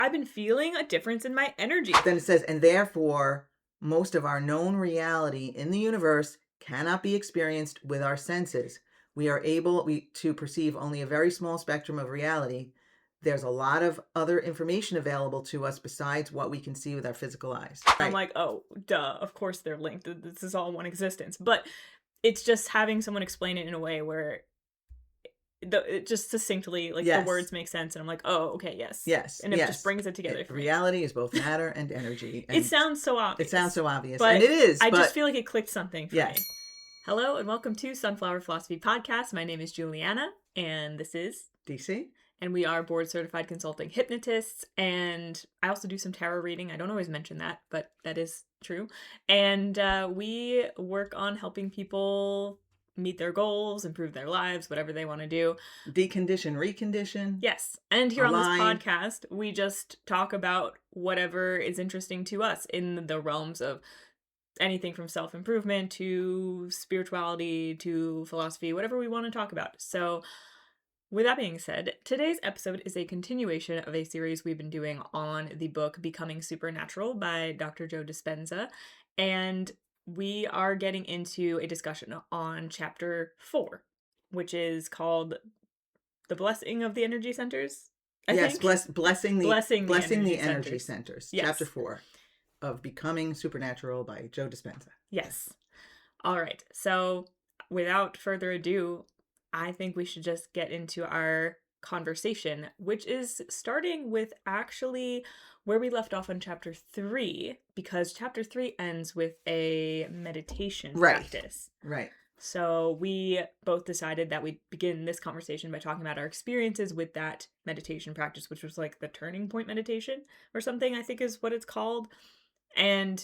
I've been feeling a difference in my energy. Then it says, and therefore, most of our known reality in the universe cannot be experienced with our senses. We are able to perceive only a very small spectrum of reality. There's a lot of other information available to us besides what we can see with our physical eyes. I'm Right. like, oh, duh, of course they're linked. This is all one existence. But it's just having someone explain it in a way where it just succinctly, like, the Yes. words make sense, and I'm like, oh, okay, yes. Yes. And it yes. just brings it together for me. Reality is both matter and energy. And It sounds so obvious. It sounds so obvious. But and it is. I but... just feel like it clicked something for yes. me. Hello, and welcome to Sunflower Philosophy Podcast. My name is Juliana, and this is DC. And we are board-certified consulting hypnotists, and I also do some tarot reading. I don't always mention that, but that is true. And we work on helping people meet their goals, improve their lives, whatever they want to do. Decondition, recondition. Yes. And here align. On this podcast, we just talk about whatever is interesting to us in the realms of anything from self-improvement to spirituality to philosophy, whatever we want to talk about. So with that being said, today's episode is a continuation of a series we've been doing on the book Becoming Supernatural by Dr. Joe Dispenza. And we are getting into a discussion on chapter 4, which is called The Blessing of the Energy Centers. Blessing the energy centers. centers. Yes. Chapter 4 of Becoming Supernatural by Joe Dispenza. Yes. All right. So without further ado, I think we should just get into our conversation, which is starting with actually where we left off on chapter 3, because chapter 3 ends with a meditation practice. Right. So we both decided that we'd begin this conversation by talking about our experiences with that meditation practice, which was like the turning point meditation or something, I think is what it's called. And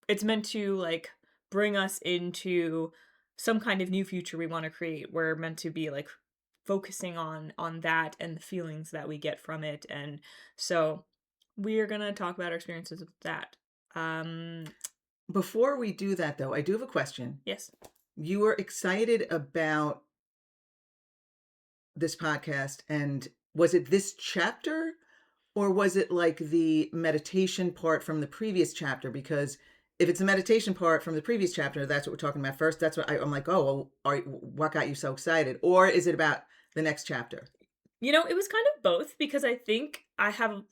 it's meant to like bring us into some kind of new future we want to create. We're meant to be like focusing on that and the feelings that we get from it. And so we're going to talk about our experiences with that. Before we do that, though, I do have a question. Yes. You were excited about this podcast, and was it this chapter, or was it like the meditation part from the previous chapter? Because if it's a meditation part from the previous chapter, that's what we're talking about first. That's what I'm like, oh, well, what got you so excited? Or is it about the next chapter? You know, it was kind of both, because I think I have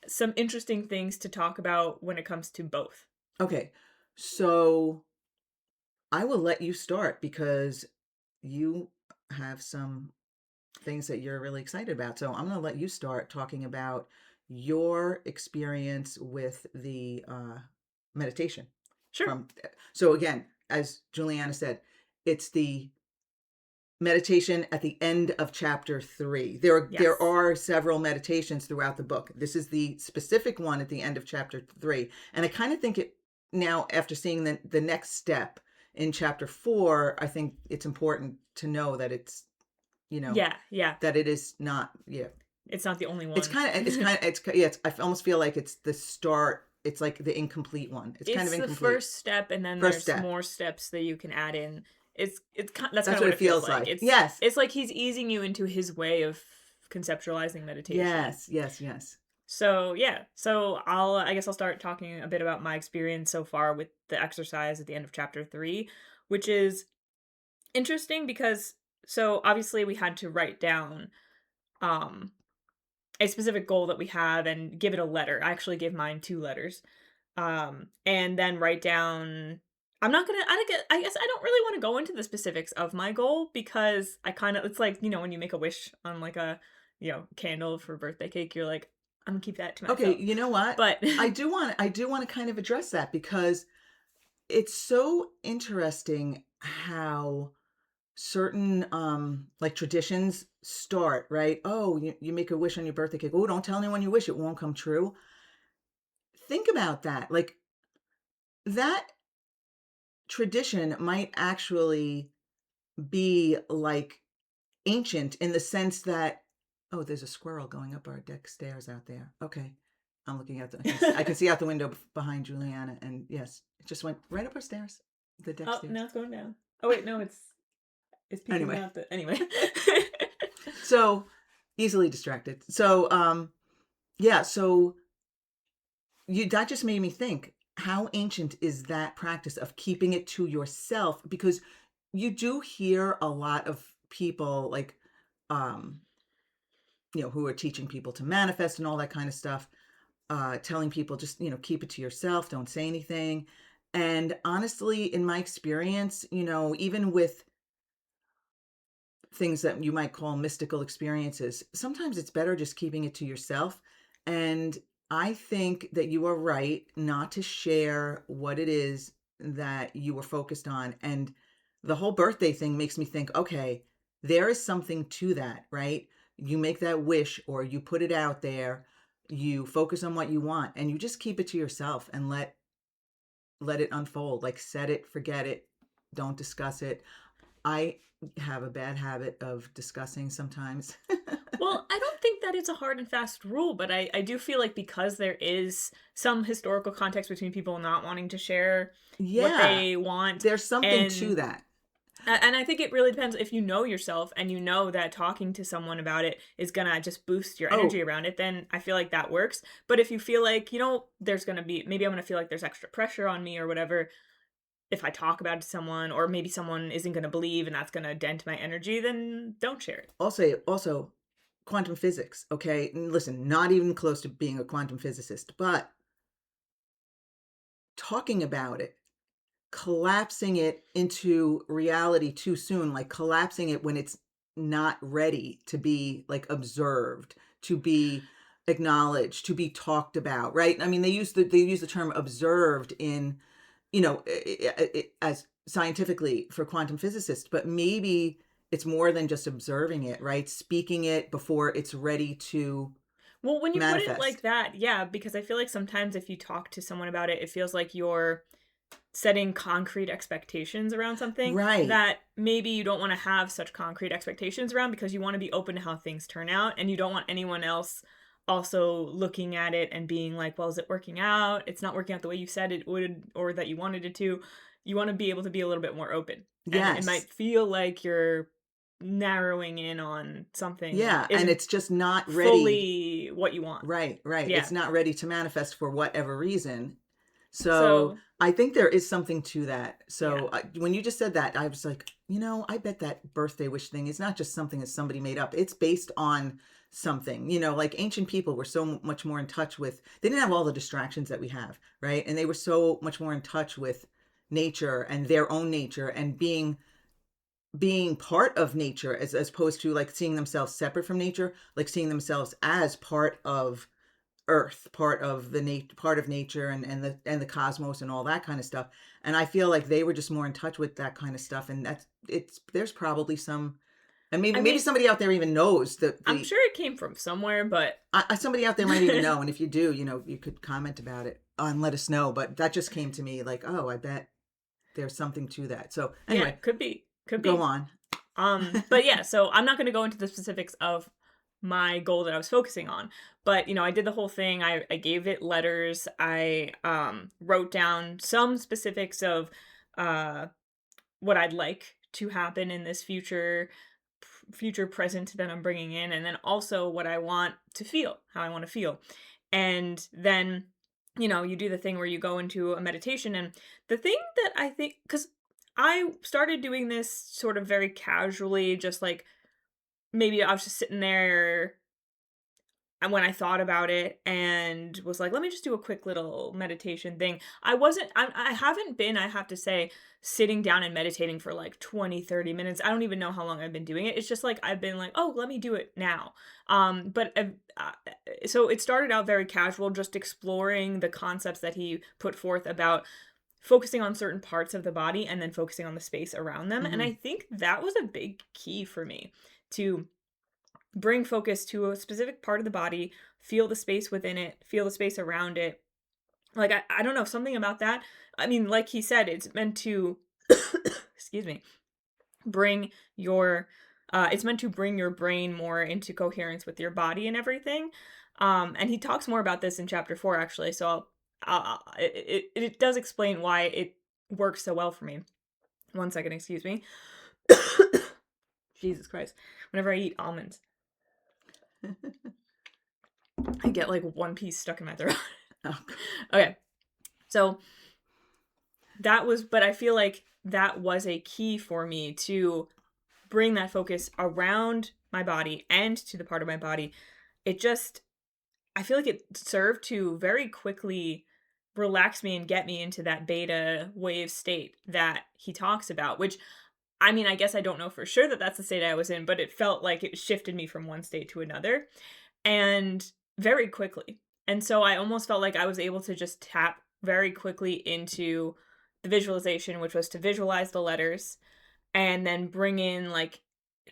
some interesting things to talk about when it comes to both. Okay, so I will let you start because you have some things that you're really excited about. So I'm going to let you start talking about your experience with the meditation. Sure. So again, as Juliana said, it's the meditation at the end of chapter 3. There are several meditations throughout the book. This is the specific one at the end of chapter 3. And I kind of think it now, after seeing the next step in chapter 4, I think it's important to know that it's, that it is not, it's not the only one. I almost feel like it's the start. It's like the incomplete one. It's kind of incomplete. It's the first step, and then there's more steps that you can add in. That's kind of what it feels like. It's like he's easing you into his way of conceptualizing meditation. Yes. So I guess I'll start talking a bit about my experience so far with the exercise at the end of chapter 3, which is interesting because so obviously we had to write down a specific goal that we have and give it a letter. I actually gave mine 2 letters. And then write down, I guess I don't really want to go into the specifics of my goal because it's like, when you make a wish on like a, candle for birthday cake, you're like, I'm gonna keep that to myself. Okay, you know what? But I do want to kind of address that because it's so interesting how certain like traditions start, right? Oh, you make a wish on your birthday cake. Oh, don't tell anyone you wish, it won't come true. Think about that. Like that tradition might actually be like ancient in the sense that, oh, there's a squirrel going up our deck stairs out there. Okay. I'm looking out I can see out the window behind Juliana, and yes, it just went right up our stairs. The deck stairs. Now it's going down. Oh wait, no, it's peeking out anyway. So easily distracted. So Yeah, so that just made me think, how ancient is that practice of keeping it to yourself? Because you do hear a lot of people like, um, who are teaching people to manifest and all that kind of stuff, telling people just, keep it to yourself, don't say anything. And honestly, in my experience, even with things that you might call mystical experiences, sometimes it's better just keeping it to yourself. And I think that you are right not to share what it is that you were focused on. And the whole birthday thing makes me think, okay, there is something to that, right? You make that wish or you put it out there, you focus on what you want, and you just keep it to yourself and let it unfold. Like set it, forget it, don't discuss it. I have a bad habit of discussing sometimes. Well, I don't think that it's a hard and fast rule, but I do feel like because there is some historical context between people not wanting to share what Yeah, they want, there's something to and that. and I think it really depends if you know yourself and you know that talking to someone about it is gonna just boost your Oh, energy around it, then I feel like that works. But if you feel like, there's gonna be maybe I'm gonna feel like there's extra pressure on me or whatever if I talk about it to someone, or maybe someone isn't gonna believe and that's gonna dent my energy, then don't share it. also quantum physics, okay? And listen, not even close to being a quantum physicist, but talking about it, collapsing it into reality too soon, like collapsing it when it's not ready to be like observed, to be acknowledged, to be talked about, right? I mean, they use the term observed in, as scientifically for quantum physicists, but maybe it's more than just observing it, right? Speaking it before it's ready to Well, when you put it like manifest. that, yeah, because I feel like sometimes if you talk to someone about it, it feels like you're setting concrete expectations around something Right. that maybe you don't want to have such concrete expectations around because you want to be open to how things turn out and you don't want anyone else also looking at it and being like, well, is it working out? It's not working out the way you said it would or that you wanted it to. You want to be able to be a little bit more open. And it Yes. might feel like you're narrowing in on something that Yeah, and isn't it's just not ready. fully what you want. Right, right. It's Yeah. not ready to manifest for whatever reason. So So, I think there is something to that. yeah. So when you just said that, I was like, I bet that birthday wish thing is not just something that somebody made up. It's based on something. Like ancient people were so much more in touch with, they didn't have all the distractions that we have, right? And they were so much more in touch with nature and their own nature and being part of nature as opposed to like seeing themselves separate from nature, like seeing themselves as part of earth, part of part of nature and the cosmos and all that kind of stuff. And I feel like they were just more in touch with that kind of stuff. And there's probably some, and maybe I maybe mean, somebody out there even knows I'm sure it came from somewhere, but somebody out there might even know. And if you do, you could comment about it and let us know. But that just came to me like, oh, I bet there's something to that. So yeah, anyway, could be. Could go be. on. But yeah, so I'm not gonna go into the specifics of my goal that I was focusing on. But I did the whole thing. I gave it letters. I wrote down some specifics of uh what I'd like to happen in this future present that I'm bringing in, and then also what I want to feel, how I want to feel. And then, you do the thing where you go into a meditation. And the thing that I think, because I started doing this sort of very casually, just like maybe I was just sitting there and when I thought about it and was like, let me just do a quick little meditation thing. I haven't been, I have to say, sitting down and meditating for like 20, 30 minutes. I don't even know how long I've been doing it. It's just like I've been like, oh, let me do it now. So it started out very casual, just exploring the concepts that he put forth about focusing on certain parts of the body and then focusing on the space around them. And Hmm. I think that was a big key for me to bring focus to a specific part of the body, feel the space within it, feel the space around it. Like, I don't know, something about that. I mean, like he said, it's meant to, excuse me, bring your, it's meant to bring your brain more into coherence with your body and everything. And he talks more about this in chapter 4, actually. So it does explain why it works so well for me. One second, excuse me. Jesus Christ. Whenever I eat almonds. I get like one piece stuck in my throat. Oh, Okay. So but I feel like that was a key for me to bring that focus around my body and to the part of my body. It just, I feel like it served to very quickly relax me and get me into that beta wave state that he talks about, which I mean, I guess I don't know for sure that that's the state I was in, but it felt like it shifted me from one state to another and very quickly. And so I almost felt like I was able to just tap very quickly into the visualization, which was to visualize the letters and then bring in like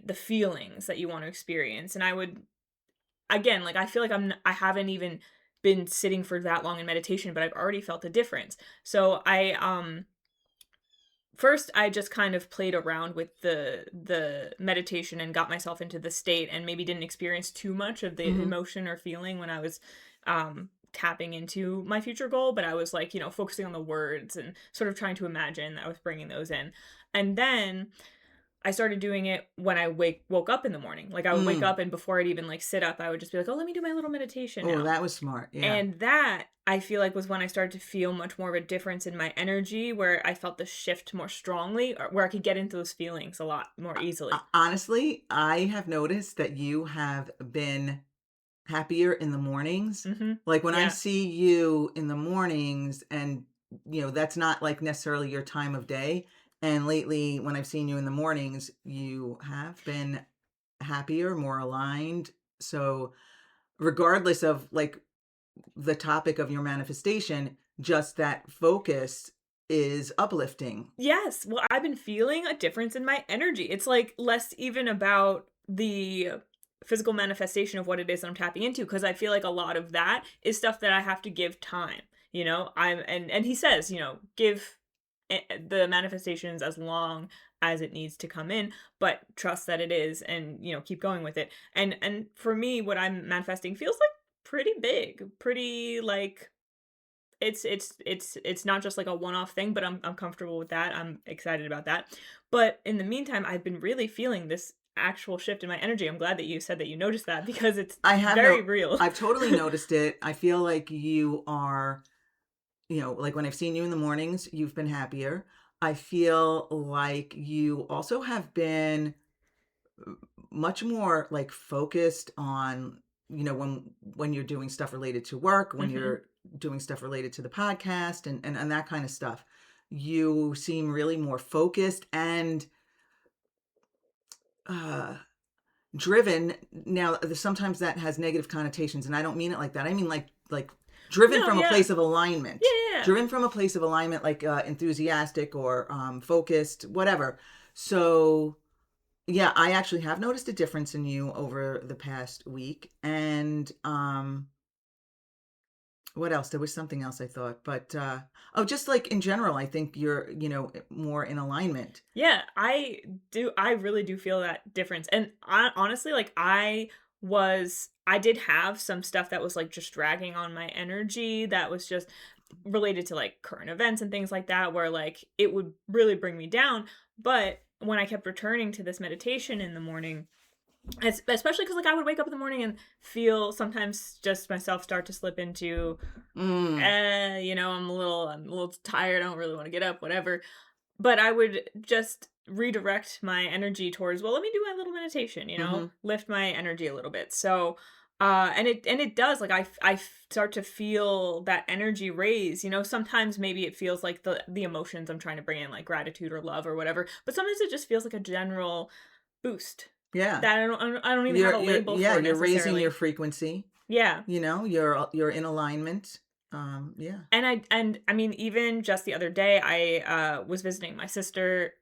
the feelings that you want to experience. And I would, again, like I feel like I haven't even been sitting for that long in meditation, but I've already felt a difference. So I first I just kind of played around with the meditation and got myself into the state and maybe didn't experience too much of the mhm. emotion or feeling when I was tapping into my future goal, but I was like, focusing on the words and sort of trying to imagine that I was bringing those in. And then I started doing it when I woke up in the morning. Like, I would wake Mm. up and before I'd even, like, sit up, I would just be like, "Oh, let me do my little meditation Oh, now." that was smart. Yeah. And that, I feel like, was when I started to feel much more of a difference in my energy, where I felt the shift more strongly, or where I could get into those feelings a lot more easily. Honestly, I have noticed that you have been happier in the mornings. Mhm. Like, when I Yeah. see you in the mornings and, that's not, like, necessarily your time of day, and lately, when I've seen you in the mornings, you have been happier, more aligned. So, regardless of, like, the topic of your manifestation, just that focus is uplifting. Yes. Well, I've been feeling a difference in my energy. It's like less even about the physical manifestation of what it is I'm tapping into because I feel like a lot of that is stuff that I have to give time. I'm and he says, give the manifestations as long as it needs to come in, but trust that it is and keep going with it. And for me what I'm manifesting feels like pretty big, pretty like it's not just like a one-off thing, but I'm comfortable with that. I'm excited about that. But in the meantime, I've been really feeling this actual shift in my energy. I'm glad that you said that you noticed that because it's I have very no real. I've totally noticed it. I feel like you are, like when I've seen you in the mornings, you've been happier. I feel like you also have been much more like focused on, when you're doing stuff related to work, when Mhm. you're doing stuff related to the podcast and that kind of stuff. You seem really more focused and uh driven. Now, sometimes that has negative connotations, and I don't mean it like that. I mean like driven No, from a yeah. place of Yeah, alignment. yeah, yeah. Driven from a place of alignment, like enthusiastic or focused, whatever. So, yeah, I actually have noticed a difference in you over the past week. And what else? There was something else I thought, but oh, just like in general, I think you're, more in alignment. Yeah, I really do feel that difference. And honestly, like I did have some stuff that was like just dragging on my energy that was just related to like current events and things like that where like it would really bring me down. But when I kept returning to this meditation in the morning, especially because like I would wake up in the morning and feel sometimes just myself start to slip into Mm, I'm a little tired, I don't really want to get up, whatever. But I would just redirect my energy towards, well, let me do my little meditation, mm-hmm. lift my energy a little bit. So, and it does like start to feel that energy raise. Sometimes maybe it feels like the emotions I'm trying to bring in, like gratitude or love or whatever. But sometimes it just feels like a general boost Yeah. that I don't even have a label Yeah, for you're raising your necessarily. frequency. Yeah. You're in alignment. Yeah. And I mean, even just the other day, I was visiting my sister.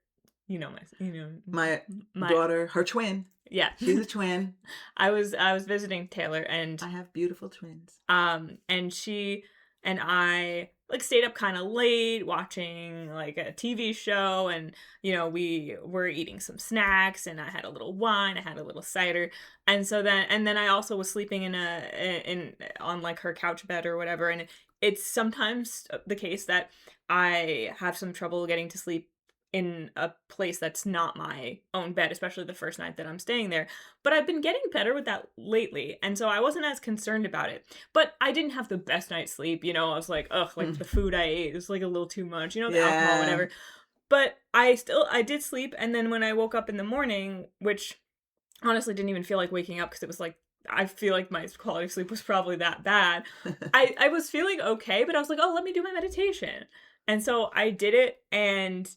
My My daughter, her twin. yeah. She's a twin. I was visiting Taylor I have beautiful twins. and she and I like stayed up kind of late watching like a TV show and we were eating some snacks and I had a little wine, I had a little cider. And then I also was sleeping in on like her couch bed or whatever, and it's sometimes the case that I have some trouble getting to sleep in a place that's not my own bed, especially the first night that I'm staying there. But I've been getting better with that lately, and so I wasn't as concerned about it. But I didn't have the best night's sleep, I was like, "Ugh," like, the Mm. food I ate was, like, a little too much, the alcohol, Yeah. whatever. But I did sleep, and then when I woke up in the morning, which honestly didn't even feel like waking up because it was like I feel like my quality of sleep was probably that bad. I was feeling okay, but I was like, "Oh, let me do my meditation." And so I did it, and,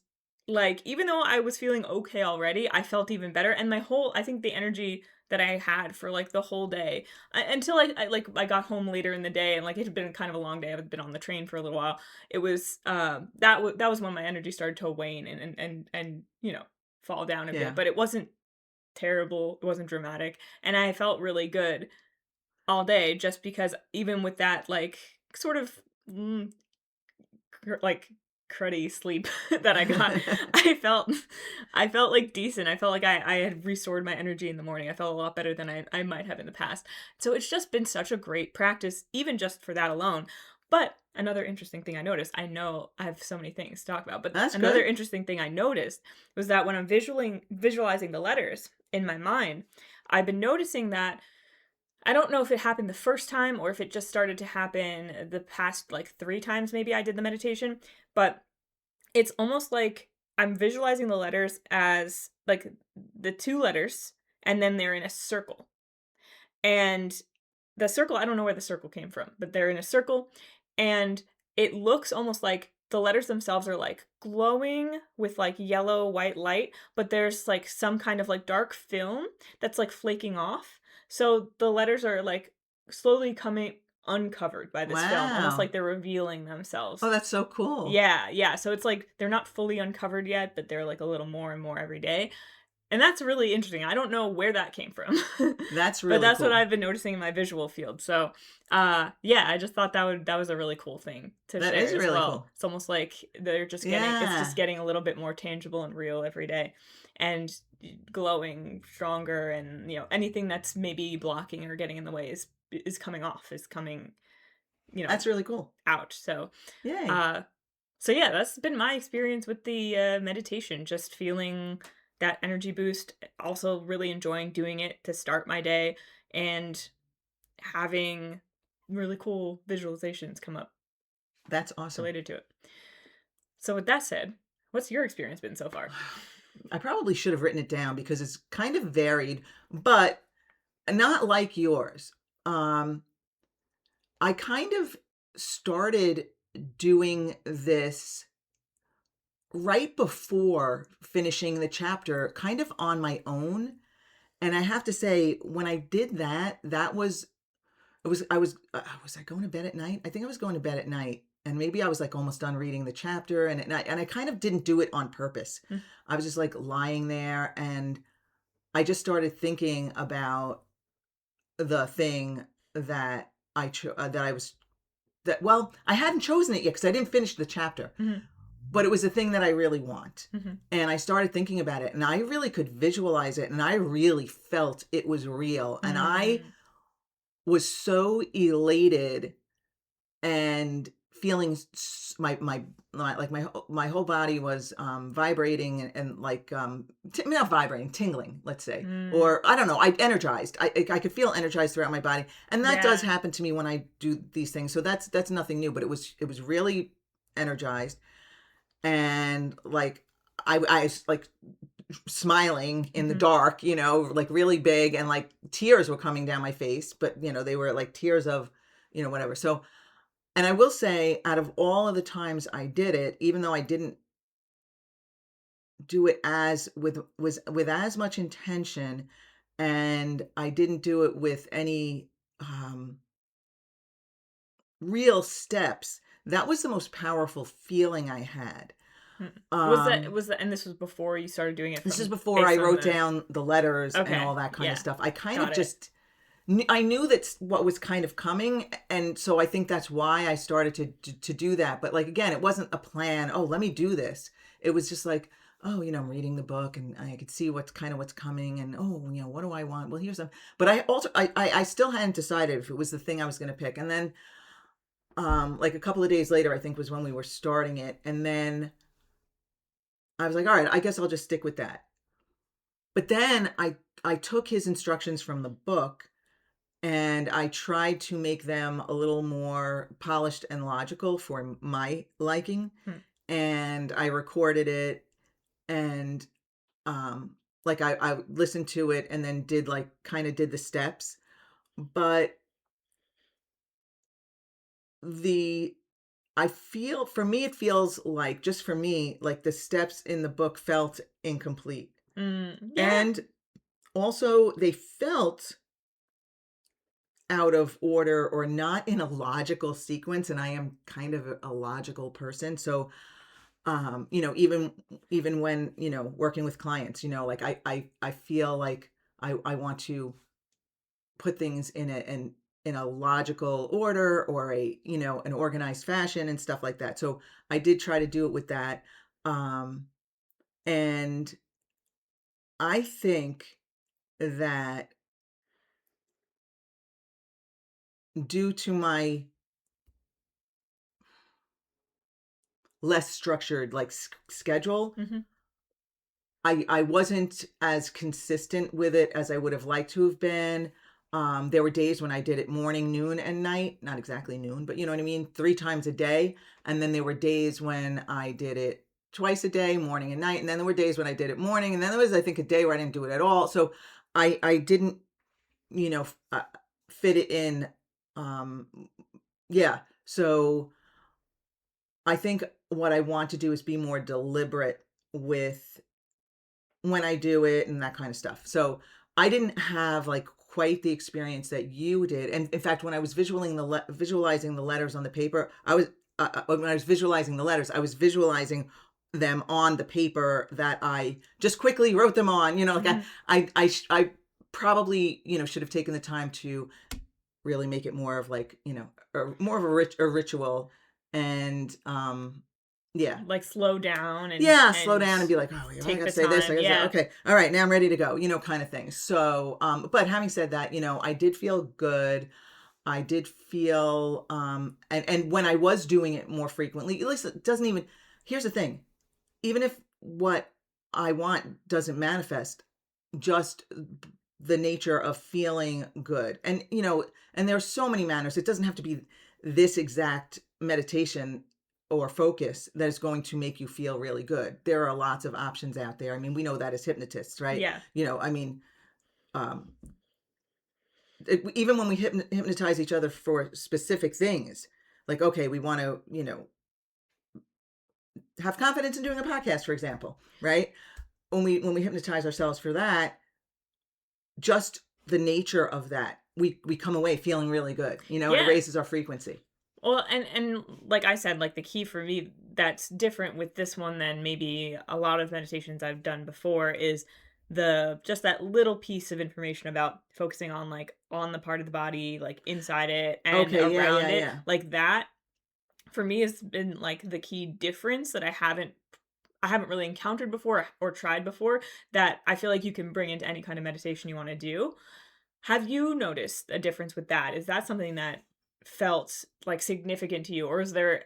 like, even though I was feeling okay already, I felt even better, and I think the energy that I had for, like, the whole day, until I got home later in the day and, like, it had been kind of a long day, I've been on the train for a little while. It was, that was when my energy started to wane and, fall down a bit, Yeah. but it wasn't terrible, it wasn't dramatic, and I felt really good all day just because even with that, like, sort of, mm, like, cruddy sleep that I got, I felt I felt, like, decent. I felt like I had restored my energy in the morning. I felt a lot better than I might have in the past. So it's just been such a great practice, even just for that alone. But another interesting thing I noticed, I know I have so many things to talk about, but That's another good. interesting thing I noticed was that when I'm visualizing the letters in my mind, I've been noticing that I don't know if it happened the first time or if it just started to happen the past, like, 3 times maybe I did the meditation, but it's almost like I'm visualizing the letters as, like, the 2 letters, and then they're in a circle. And the circle, I don't know where the circle came from, but they're in a circle, and it looks almost like the letters themselves are, like, glowing with, like, yellow, white light, but there's, like, some kind of, like, dark film that's, like, flaking off. So the letters are, like, slowly coming uncovered by this film, almost Wow. like they're revealing themselves. Oh, that's so cool. Yeah, yeah, so it's like they're not fully uncovered yet, but they're, like, a little more and more every day. And that's really interesting. I don't know where that came from, That's but really that's what cool. I've been noticing in my visual field. So, yeah, I just thought that was a really cool thing to That share is as really well. cool. It's almost like it's just Yeah. getting a little bit more tangible and real every day, and glowing stronger, and anything that's maybe blocking or getting in the way is coming off, is coming, you know, That's really cool. out. Yay. Uh, so yeah, that's been my experience with the meditation. Just feeling that energy boost, also really enjoying doing it to start my day, and having really cool visualizations come up That's awesome. related to it. So with that said, what's your experience been so far? I probably should have written it down because it's kind of varied, but not like yours. Um, I kind of started doing this right before finishing the chapter, kind of on my own. And I have to say, when I did that, that was it was I going to bed at night? I think I was going to bed at night, and maybe I was, like, almost done reading the chapter, and I kind of didn't do it on purpose. Mm, I was just, like, lying there, and I just started thinking about the thing that that I was that well, I hadn't chosen it yet because I didn't finish the chapter, mhm, but it was the thing that I really want, mhm, and I started thinking about it, and I really could visualize it, and I really felt it was real, and I mm, was so elated and feeling my whole body was vibrating and like not vibrating, tingling, let's say, mm. or I don't know, I energized. I could feel energized throughout my body, and that does Yeah. happen to me when I do these things, so that's nothing new, but it was really energized, and like I was like smiling in the Mhm, dark, like really big, and like tears were coming down my face, but they were like tears of whatever. So, and I will say, out of all of the times I did it, even though I didn't do it as with as much intention, and I didn't do it with any real steps, that was the most powerful feeling I had. mm. Um, Was that and this was before you started doing it this is from before I based on wrote the down the letters and okay, all that kind of yeah, stuff. I kind of got it. just I knew that's what was kind of coming, and so I think that's why I started to do that. But like again, it wasn't a plan. Oh, let me do this. It was just like, oh, I'm reading the book, and I could see what's coming, and oh, what do I want? Well, here's some. But I also I still hadn't decided if it was the thing I was going to pick. And then like a couple of days later, I think was when we were starting it, and then I was like, all right, I guess I'll just stick with that. But then I took his instructions from the book and I tried to make them a little more polished and logical for my liking. Hmm. And I recorded it and like I listened to it and then did like kind of did the steps. But the I feel for me it feels like just for me, like the steps in the book felt incomplete. Yeah. And also they felt out of order or not in a logical sequence, and I am kind of a logical person. So, even when, working with clients, like I feel like I want to put things in a logical order or an organized fashion and stuff like that. So I did try to do it with that. Um, and I think that due to my less structured like schedule, Hmm. I wasn't as consistent with it as I would have liked to have been. There were days when I did it morning, noon, and night. Not exactly noon, but you know what I mean? 3 times a day. And then there were days when I did it twice a day, morning and night. And then there were days when I did it morning. And then there was, I think, a day where I didn't do it at all. So I didn't, you know, f- uh, fit it in. Um, yeah. So I think what I want to do is be more deliberate with when I do it and that kind of stuff. So I didn't have like quite the experience that you did. And in fact, when I was visualizing the letters on the paper, when I was visualizing the letters, I was visualizing them on the paper that I just quickly wrote them on. Like Hmm. I probably should have taken the time to really make it more of like more of a ritual and yeah. Like slow down Yeah, slow and down and be like, "Oh, I take gotta the say this, I time. gotta say Yeah. okay, all right, now I'm ready to go," kind of thing. So, but having said that, I did feel good. I did feel, and when I was doing it more frequently, at least it doesn't even. Here's the thing: even if what I want doesn't manifest, just the nature of feeling good, and there's so many manners. It doesn't have to be this exact meditation or focus that is going to make you feel really good. There are lots of options out there. I mean, we know that as hypnotists, right? Yeah. I mean, um, even when we hypnotize each other for specific things, like, okay, we want to, have confidence in doing a podcast, for example, right? When we hypnotize ourselves for that, just the nature of that, we come away feeling really good, and it Yeah. raises our frequency. Well, and like I said, like the key for me that's different with this one than maybe a lot of meditations I've done before is the just that little piece of information about focusing on like on the part of the body, like inside it and Okay, yeah, around yeah, it. yeah. Like that for me has been like the key difference that I haven't really encountered before or tried before that I feel like you can bring into any kind of meditation you want to do. Have you noticed a difference with that? Is that something that felt, like, significant to you, or was there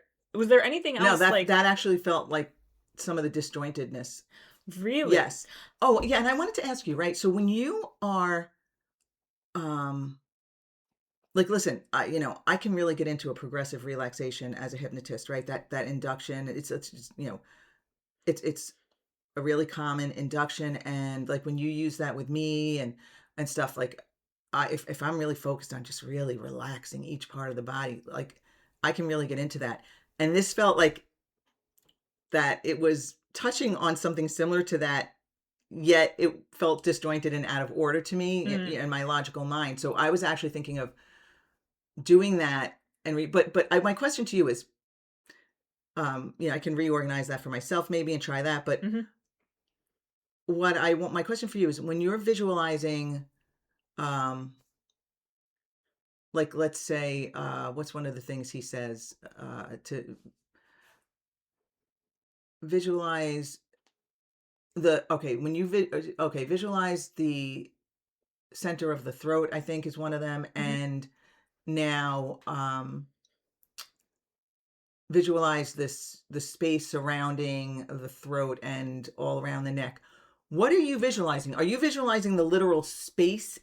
anything No, else, that like that actually felt like some of the disjointedness. really? Yes. Oh, yeah, and I wanted to ask you, right? So when you are, um, like, listen, I can really get into a progressive relaxation as a hypnotist, right? That induction, it's just, it's a really common induction, and like when you use that with me and stuff, like, if I'm really focused on just really relaxing each part of the body, like I can really get into that. And this felt like that it was touching on something similar to that, yet it felt disjointed and out of order to me Mm, in my logical mind. So I was actually thinking of doing that but my question to you is, I can reorganize that for myself maybe and try that. But mhm, what I want my question for you is when you're visualizing, um, like let's say, what's one of the things he says, to visualize the okay when you okay, visualize the center of the throat, I think is one of them. mhm. And now, visualize the space surrounding the throat and all around the neck. What are you visualizing? Are you visualizing the literal space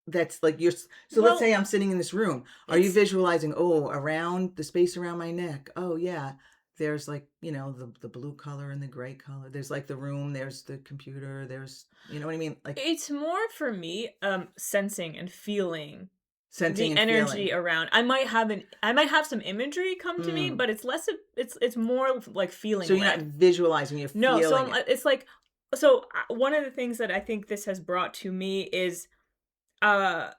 that's like so let's Well, say I'm sitting in this room. Are you it's visualizing, oh, around the space around my neck? Oh yeah. There's like, the blue color and the gray color. There's like the room, there's the computer, there's, you know what I mean? Like it's more for me, sensing and feeling sensing the and feeling. energy around. I might have some imagery come to me, Mm. but it's less of it's more of, like, So feeling you're not led. visualizing, you're No, so feeling it. it's like so, one of the things that I think this has brought to me is, uh,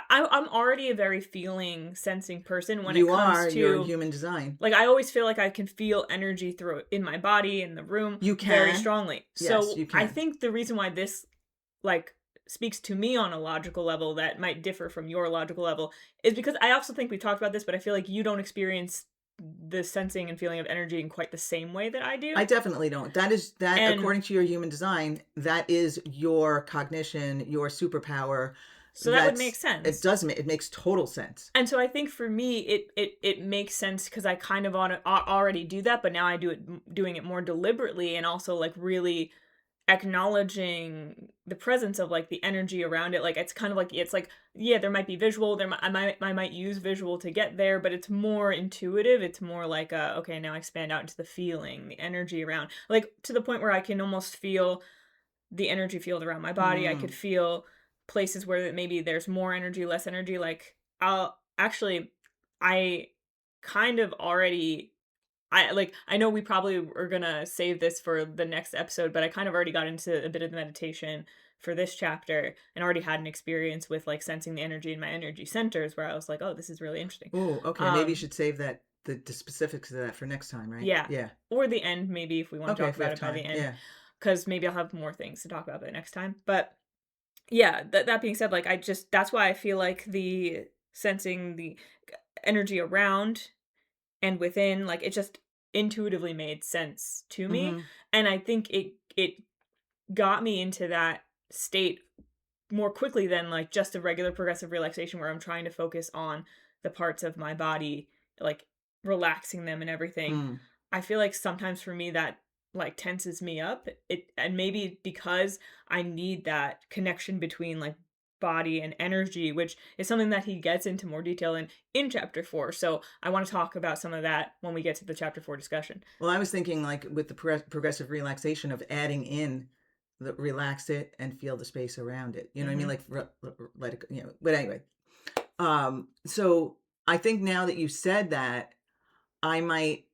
I'm already a very feeling, sensing person when it You comes are, you're a to human design. like, I always feel like I can feel energy through in my body, in the room, You very can. strongly. Yes, So, you I can. think the reason why this, like, speaks to me on a logical level that might differ from your logical level is because I also think we talked about this, but I feel like you don't experience the sensing and feeling of energy in quite the same way that I I do. definitely don't. That is that And according to your human design, that is your cognition, your superpower. so that would make That's it sense. does make it makes total sense. And so I think for me, it makes sense because I kind of already do that, but now I do it doing it more deliberately and also like really acknowledging the presence of like the energy around it. Like it's kind of like it's like yeah, there might be visual. I might use visual to get there, but it's more intuitive. It's more like okay, now I expand out into the feeling, the energy around, like to the point where I can almost feel the energy field around my body. I could Mm. feel places where maybe there's more energy, less energy. Like I'll actually, I kind of already, I know we probably are gonna save this for the next episode, but I kind of already got into a bit of the meditation for this chapter and already had an experience with like sensing the energy in my energy centers where I was like, oh, this is really interesting. Oh, okay. Maybe you Um, should save that the specifics of that for next time, right? yeah. Yeah. Or the end, maybe if we want to Okay, talk if we about have it by the time. end, Yeah. because maybe I'll have more things to talk about by the next time. But yeah, that being said, like, I just that's why I feel like the sensing the energy around and within, like, it just intuitively made sense to me, Mhm. and I think it got me into that state more quickly than, like, just a regular progressive relaxation where I'm trying to focus on the parts of my body, like, relaxing them and everything. Mm. I feel like sometimes for me that, like, tenses me up. It and maybe because I need that connection between, like, body and energy, which is something that he gets into more detail in chapter 4. So, I wanna talk about some of that when we get to the chapter 4 discussion. Well, I was thinking like with the progressive relaxation of adding in the relax it and feel the space around it. You know what I mean? Mhm. Like let it, but anyway, so I think now that you said that, I might,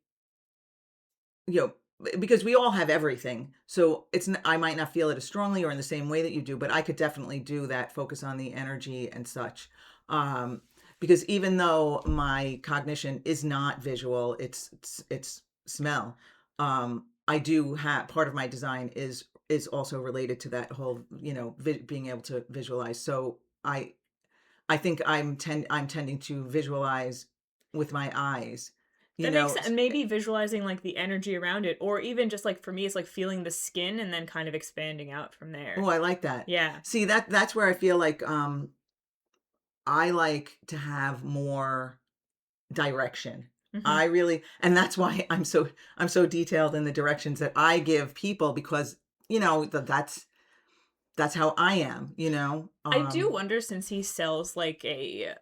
you know, because we all have everything. So I might not feel it as strongly or in the same way that you do, but I could definitely do that, focus on the energy and such. Um, because even though my cognition is not visual, it's smell. I do have part of my design is also related to that whole, being able to visualize. So I think I'm tending to visualize with my eyes, you That makes know. sense, and maybe visualizing, like, the energy around it, or even just, like, for me, it's, like, feeling the skin and then kind of expanding out from Oh, there. I like that. Yeah. See, that's where I feel like, I like to have more direction. Mhm. I really and that's why I'm so detailed in the directions that I give people because, that's how I am, you know? I do wonder since he sells like a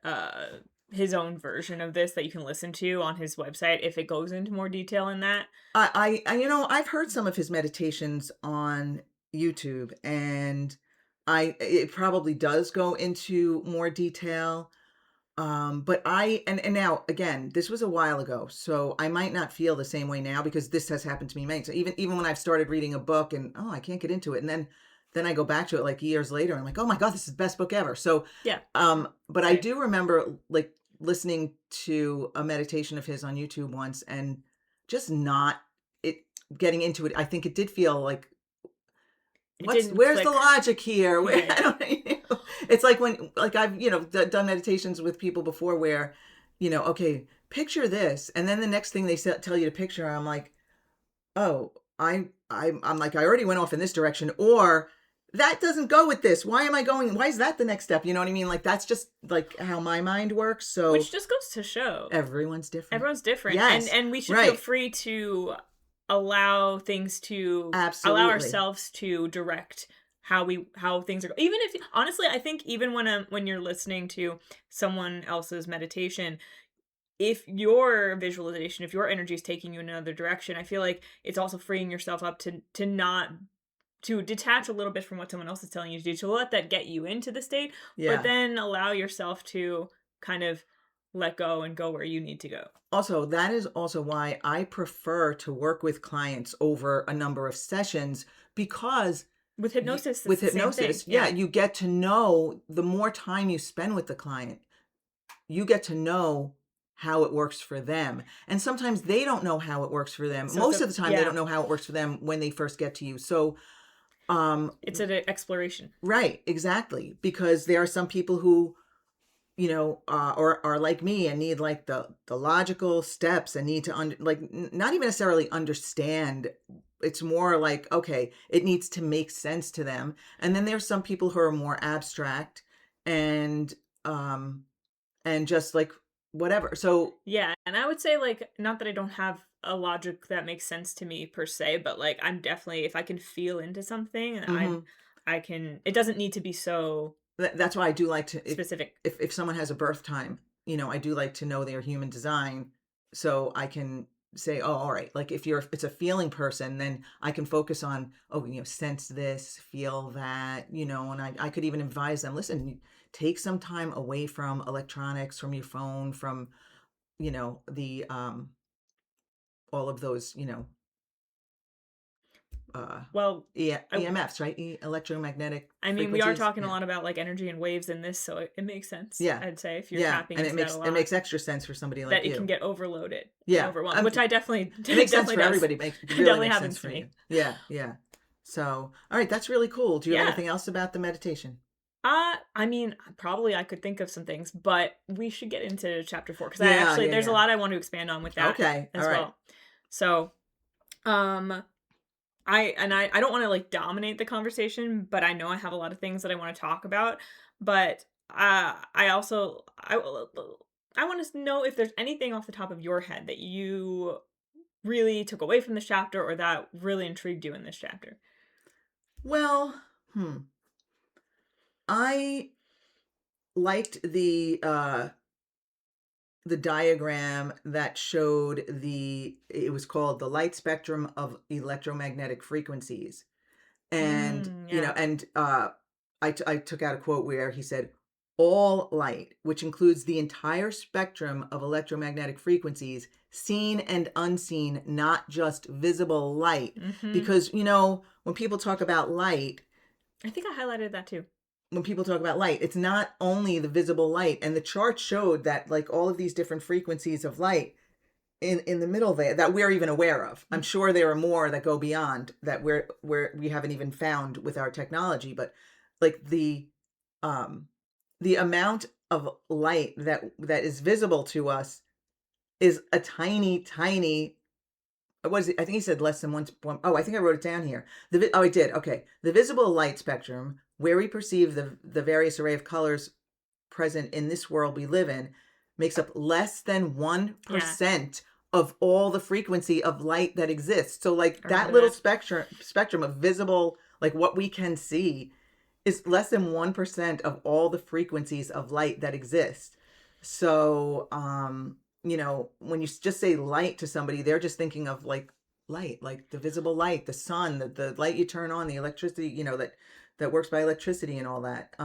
his own version of this that you can listen to on his website if it goes into more detail in that. I've heard some of his meditations on YouTube, and I it probably does go into more detail. But and now again, this was a while ago, so I might not feel the same way now because this has happened to me many. So even when I've started reading a book and oh, I can't get into it, and then I go back to it like years later, and I'm like, oh my god, this is the best book ever. So, Yeah, but I same. do remember like listening to a meditation of his on YouTube once, and just not it getting into it. I think it did feel like It didn't where's the click. logic here? Where Yeah, I yeah. don't it's like when like I've done meditations with people before where okay, picture this, and then the next thing they tell you to picture, I'm like, oh, I'm like I already went off in this direction, or that doesn't go with this. Why am I going? Why is that the next step? You know what I mean? Like, that's just like how my mind works. So Which just goes to show everyone's different. everyone's different, Yes, and we should feel right. free to allow things to allow Absolutely. ourselves to direct how things are even if honestly, I think even when you're listening to someone else's meditation, if your visualization, if your energy is taking you in another direction, I feel like it's also freeing yourself up to not to detach a little bit from what someone else is telling you to do, to let that get you into the state, but Yeah. then allow yourself to kind of let go and go where you need to go. Also, that is also why I prefer to work with clients over a number of sessions because With hypnosis, it's with the same thing. hypnosis, yeah, Yeah. you get to know the more time you spend with the client, you get to know how it works for them. And sometimes they don't know how it works for them. So it's Most a of the time, they yeah, don't know how it works for them when they first get to you. So, um, it's an exploration. right, exactly. Because there are some people who or are like me and need like the logical steps and need to not even necessarily understand. It's more like, okay, it needs to make sense to them. And then there's some people who are more abstract and um just like whatever. So, Yeah, and I would say, like, not that I don't have a logic that makes sense to me per se, but, like, I'm definitely if I can feel into something, mhm. I can it doesn't need to be so That's why I do like to, specific. if someone has a birth time, I do like to know their human design so I can say, oh, all right, like if it's a feeling person, then I can focus on, oh, sense this, feel that, and I could even advise them, listen, take some time away from electronics, from your phone, from, the all of those, uh Well, I EMFs, right? Electromagnetic I mean, we are frequencies. talking a Yeah. lot about, like, energy and waves in this, so it makes sense, Yeah. I'd say, if you're Yeah, tapping and into that a it lot, makes extra sense for somebody like that it can you. get overloaded and Yeah, overwhelmed, which I definitely it makes sense definitely for does. everybody. It Really definitely makes sense happens to for you. me. Yeah, yeah. So, all right, that's really cool. Do you have Yeah. anything else about the meditation? I mean, probably I could think of some things, but we should get into chapter 4 because I Yeah, actually yeah, there's a yeah. lot I want to expand on with that Okay, all as right. well. So, um, I don't want to like dominate the conversation, but I know I have a lot of things that I want to talk about. But I also I want to know if there's anything off the top of your head that you really took away from this chapter or that really intrigued you in this chapter. Well, I liked the diagram that showed it was called the light spectrum of electromagnetic frequencies. And, Yeah. I took out a quote where he said, all light, which includes the entire spectrum of electromagnetic frequencies, seen and unseen, not just visible light. Mhm. Because, when people talk about light, I think I highlighted that too. it's not only the visible light. And the chart showed that, like, all of these different frequencies of light in the middle there that we're even aware of. I'm sure there are more that go beyond that we haven't even found with our technology, but like um the amount of light that is visible to us is a tiny tiny, what is it? I think he said less than one. Oh, I think I wrote it down here. I did. Okay. The visible light spectrum, where we perceive the various array of colors present in this world we live in, makes up less than Yeah, 1% of all the frequency of light that exists. So like I that remember little that. spectrum of visible, like what we can see, is less than 1% of all the frequencies of light that exist. So, when you just say light to somebody, they're just thinking of like light, like the visible light, the sun, the light you turn on, the electricity, that works by electricity and all that.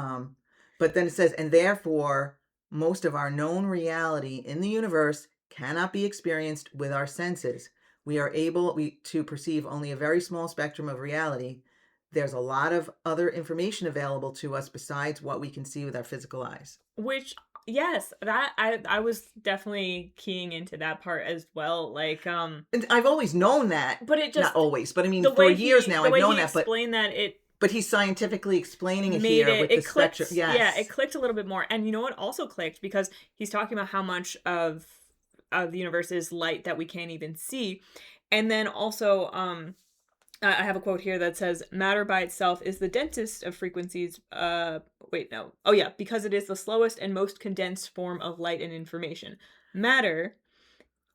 But then it says, and therefore, most of our known reality in the universe cannot be experienced with our senses. We are to perceive only a very small spectrum of reality. There's a lot of other information available to us besides what we can see with our physical eyes. Which yes, that I was definitely keying into that part as well. Like, And I've always known that. but it Not just always, but I mean, for years now, the I've way known he that. But explained that it but he's scientifically explaining it made here it with the it spectrum. clicked. Yeah, it Yes. clicked a little bit more. And you know what also clicked because he's talking about how much of the universe is light that we can't even see. And then also I have a quote here that says, "Matter by itself is the densest of frequencies." Wait, no. Oh, yeah, because it is the slowest and most condensed form of light and information. Matter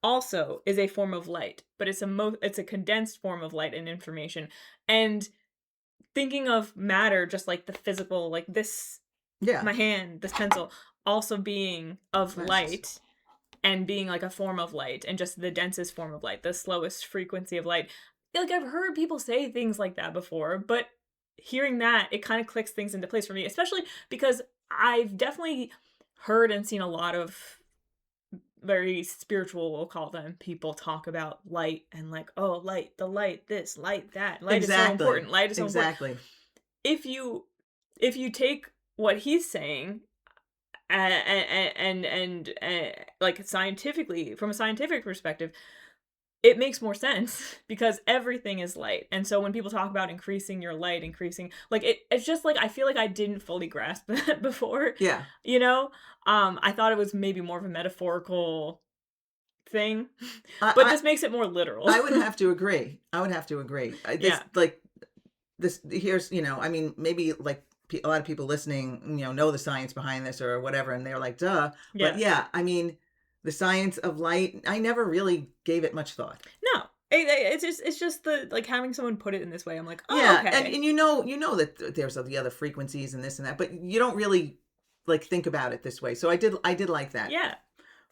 also is a form of light, but it's a condensed form of light and information. And thinking of matter just like the physical, like this, Yeah. my hand, this pencil, also being of Nice. light and being like a form of light and just the densest form of light, the slowest frequency of light. Like I've heard people say things like that before, but hearing that, it kind of clicks things into place for me, especially because I've definitely heard and seen a lot of very spiritual, we'll call them, people talk about light and like, oh, light, the light, this, light, that. Light is so Exactly. important. Light is so important. Exactly. If you take what he's saying and like scientifically, from a scientific perspective, it makes more sense because everything is light. And so when people talk about increasing your light, increasing like it's just like I feel like I didn't fully grasp that before, Yeah. you know? I thought it was maybe more of a metaphorical thing, but I this makes it more literal. I would have to agree. I would have to agree. This Yeah. like this here's, I mean, maybe like a lot of people listening, know the science behind this or whatever, and they're like, duh. But Yeah. yeah, I mean, the science of light, I never really gave it much thought. No. It's just the like having someone put it in this way. I'm like, "Oh, Yeah, and okay." you know that there's the other frequencies and this and that, but you don't really like think about it this way. So I did like that. Yeah.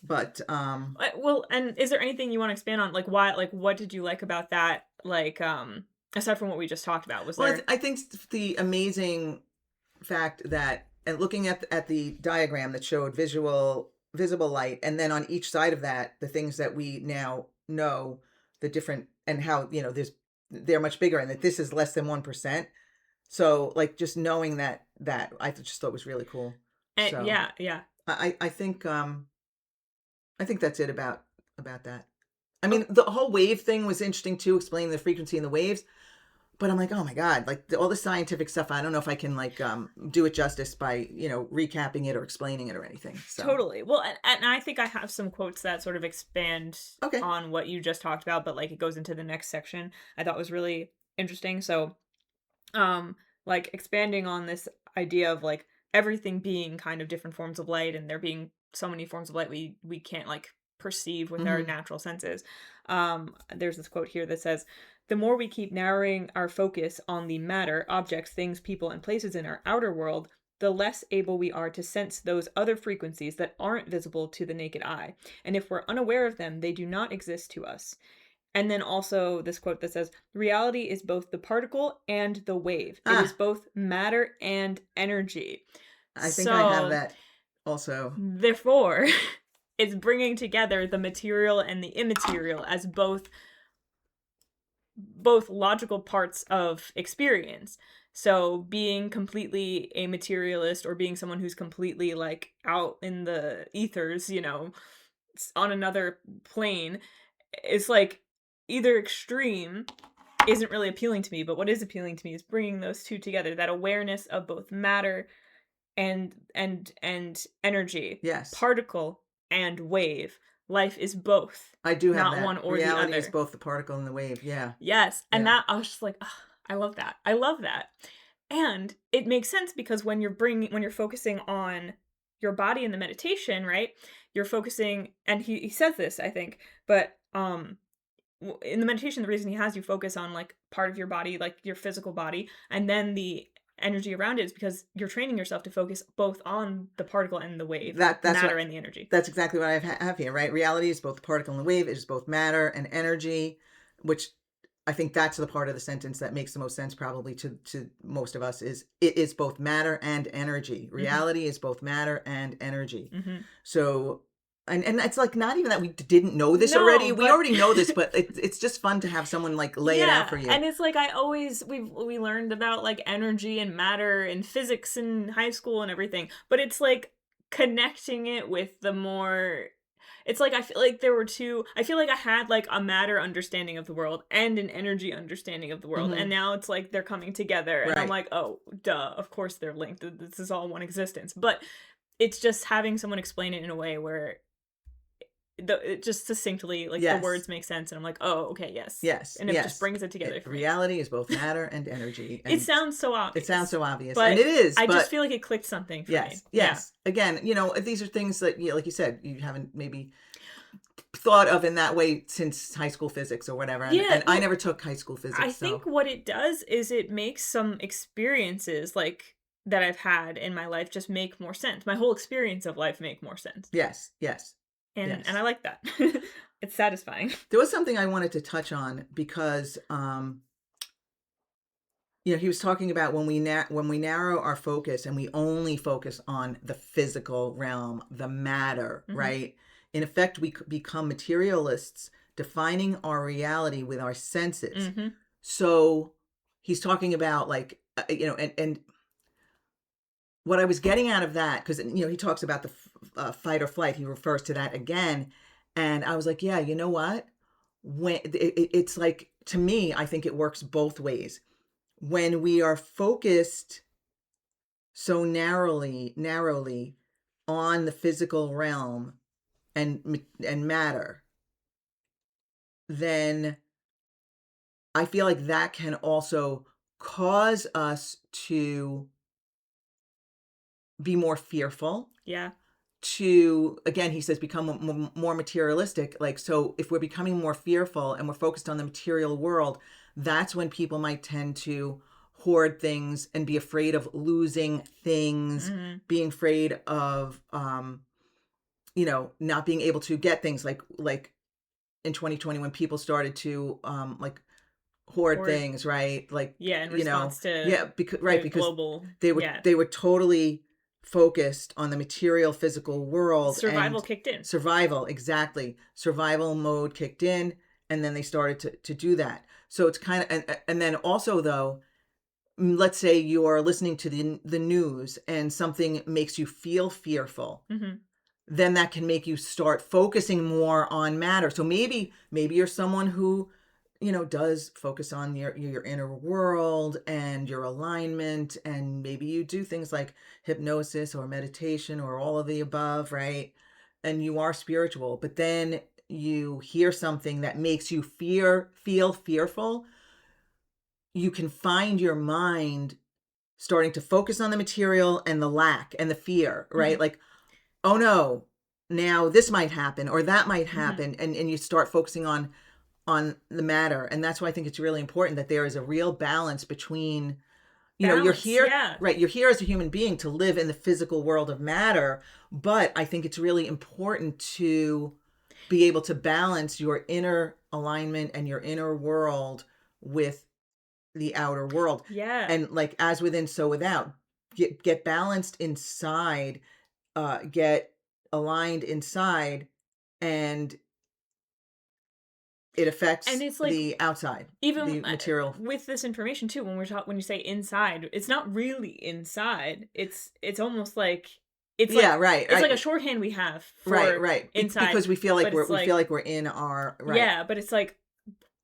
But Well, and is there anything you wanna expand on? Like, why like, what did you like about that? Like, aside from what we just talked about, was well, there I think the amazing fact that, and looking at the diagram that showed visible light, and then on each side of that the things that we now know, the different, and how they're much bigger, and that this is less than 1%. So like just knowing that I just thought was really cool. So yeah, yeah. I think that's it about that. I Oh, mean, the whole wave thing was interesting too, explaining the frequency and the waves. But I'm like, oh my god, like all the scientific stuff. I don't know if I can like do it justice by recapping it or explaining it or anything. So totally. Well, and I think I have some quotes that sort of expand okay. on what you just talked about, but, like, it goes into the next section I thought was really interesting. So, um, like, expanding on this idea of, like, everything being kind of different forms of light and there being so many forms of light we can't, like, perceive with our Hmm. natural senses. There's this quote here that says, "The more we keep narrowing our focus on the matter, objects, things, people, and places in our outer world, the less able we are to sense those other frequencies that aren't visible to the naked eye. And if we're unaware of them, they do not exist to us." And then also this quote that says, "Reality is both the particle and the wave. It is Ah, both matter and energy." I think I have So, that also. therefore, it's bringing together the material and the immaterial as both logical parts of experience. So being completely a materialist or being someone who's completely like out in the ethers, on another plane, it's like either extreme isn't really appealing to me, but what is appealing to me is bringing those two together, that awareness of both matter and energy, Yes, particle and wave. Life is both, I do have not one that. or the Reality is other. both the particle and the wave. Yeah, Yes, and yeah. that I was just like, "Ugh, I love that. I love that." And it makes sense because when you're focusing on your body in the meditation, right? You're focusing, and he says this, I think, but in the meditation, the reason he has you focus on like part of your body, like your physical body, and then the energy around it is because you're training yourself to focus both on the particle and the wave, That the that's matter what and the energy. that's exactly what I have here. Right, reality is both the particle and the wave. It is both matter and energy, which I think that's the part of the sentence that makes the most sense probably to most of us, is it is both matter and energy. Mhm. Reality is both matter and energy. Mhm. So and it's like not even that we didn't know this already. No, We but already know this, but it's just fun to have someone like lay it out yeah, for you. and it's like we learned about like energy and matter in physics in high school and everything, but it's like connecting it with the more, it's like I feel like there were two, I feel like I had like a matter understanding of the world and an energy understanding of the world, and Hmm. now it's like they're coming together and I'm Right. like, "Oh, duh, of course they're linked. This is all one existence." But it's just having someone explain it in a way where it just succinctly, like, the Yes. words make sense, and I'm like, "Oh, okay, yes." Yes. And it just Yes. brings it together for me. Reality is both matter and energy, It and sounds so it sounds obvious, so obvious, and but it is, I just but feel like it clicked something for me. yes, Yeah. yes. Again, these are things that, like you said, you haven't maybe thought of in that way since high school physics or whatever. And, Yeah, and I well, never took high school I physics, think so what it does is it makes some experiences, like, that I've had in my life just make more sense. My whole experience of life make more sense, yes, yes, and I yes. like that. It's satisfying. There was something I wanted to touch on because, he was talking about when we narrow our focus and we only focus on the physical realm, the matter, Mhm, right? In effect, we become materialists, defining our reality with our senses. mhm, So he's talking about like, and what I was getting out of that, because he talks about the fight or flight. He refers to that again, and I was like, yeah, you know what? When it's like, to me, I think it works both ways. When we are focused so narrowly on the physical realm and matter, then I feel like that can also cause us to be more fearful, yeah, to, again, he says, become more materialistic. Like, so if we're becoming more fearful and we're focused on the material world, that's when people might tend to hoard things and be afraid of losing things, mhm. being afraid of not being able to get things, like in 2020 when people started to like hoard Or things, right? Like, yeah, in response to yeah, because right, the because global they were yeah, they were totally focused on the material physical world, survival and kicked in. survival, exactly. Survival mode kicked in, and then they started to do that. So it's kind of, and then also though, let's say you're listening to the news and something makes you feel fearful, Mhm. then that can make you start focusing more on matter. So maybe you're someone who, does focus on your inner world and your alignment, and maybe you do things like hypnosis or meditation or all of the above, right? And you are spiritual, but then you hear something that makes you feel fearful. You can find your mind starting to focus on the material and the lack and the fear, right? Mhm. Like, oh no, now this might happen or that might Mhm. happen, and you start focusing on the matter. And that's why I think it's really important that there is a real balance between, you're Balance, here, yeah. right? You're here as a human being to live in the physical world of matter, but I think it's really important to be able to balance your inner alignment and your inner world with the outer world. Yeah. And like, as within so without, get balanced inside, get aligned inside, and it And affects it's like the outside, even the material. with this information too, when you say inside, it's not really inside. It's almost like Yeah, right. it's like a shorthand we have Right, for right. inside, Because we feel like but we're it's we feel like like we're in our right. yeah, but it's like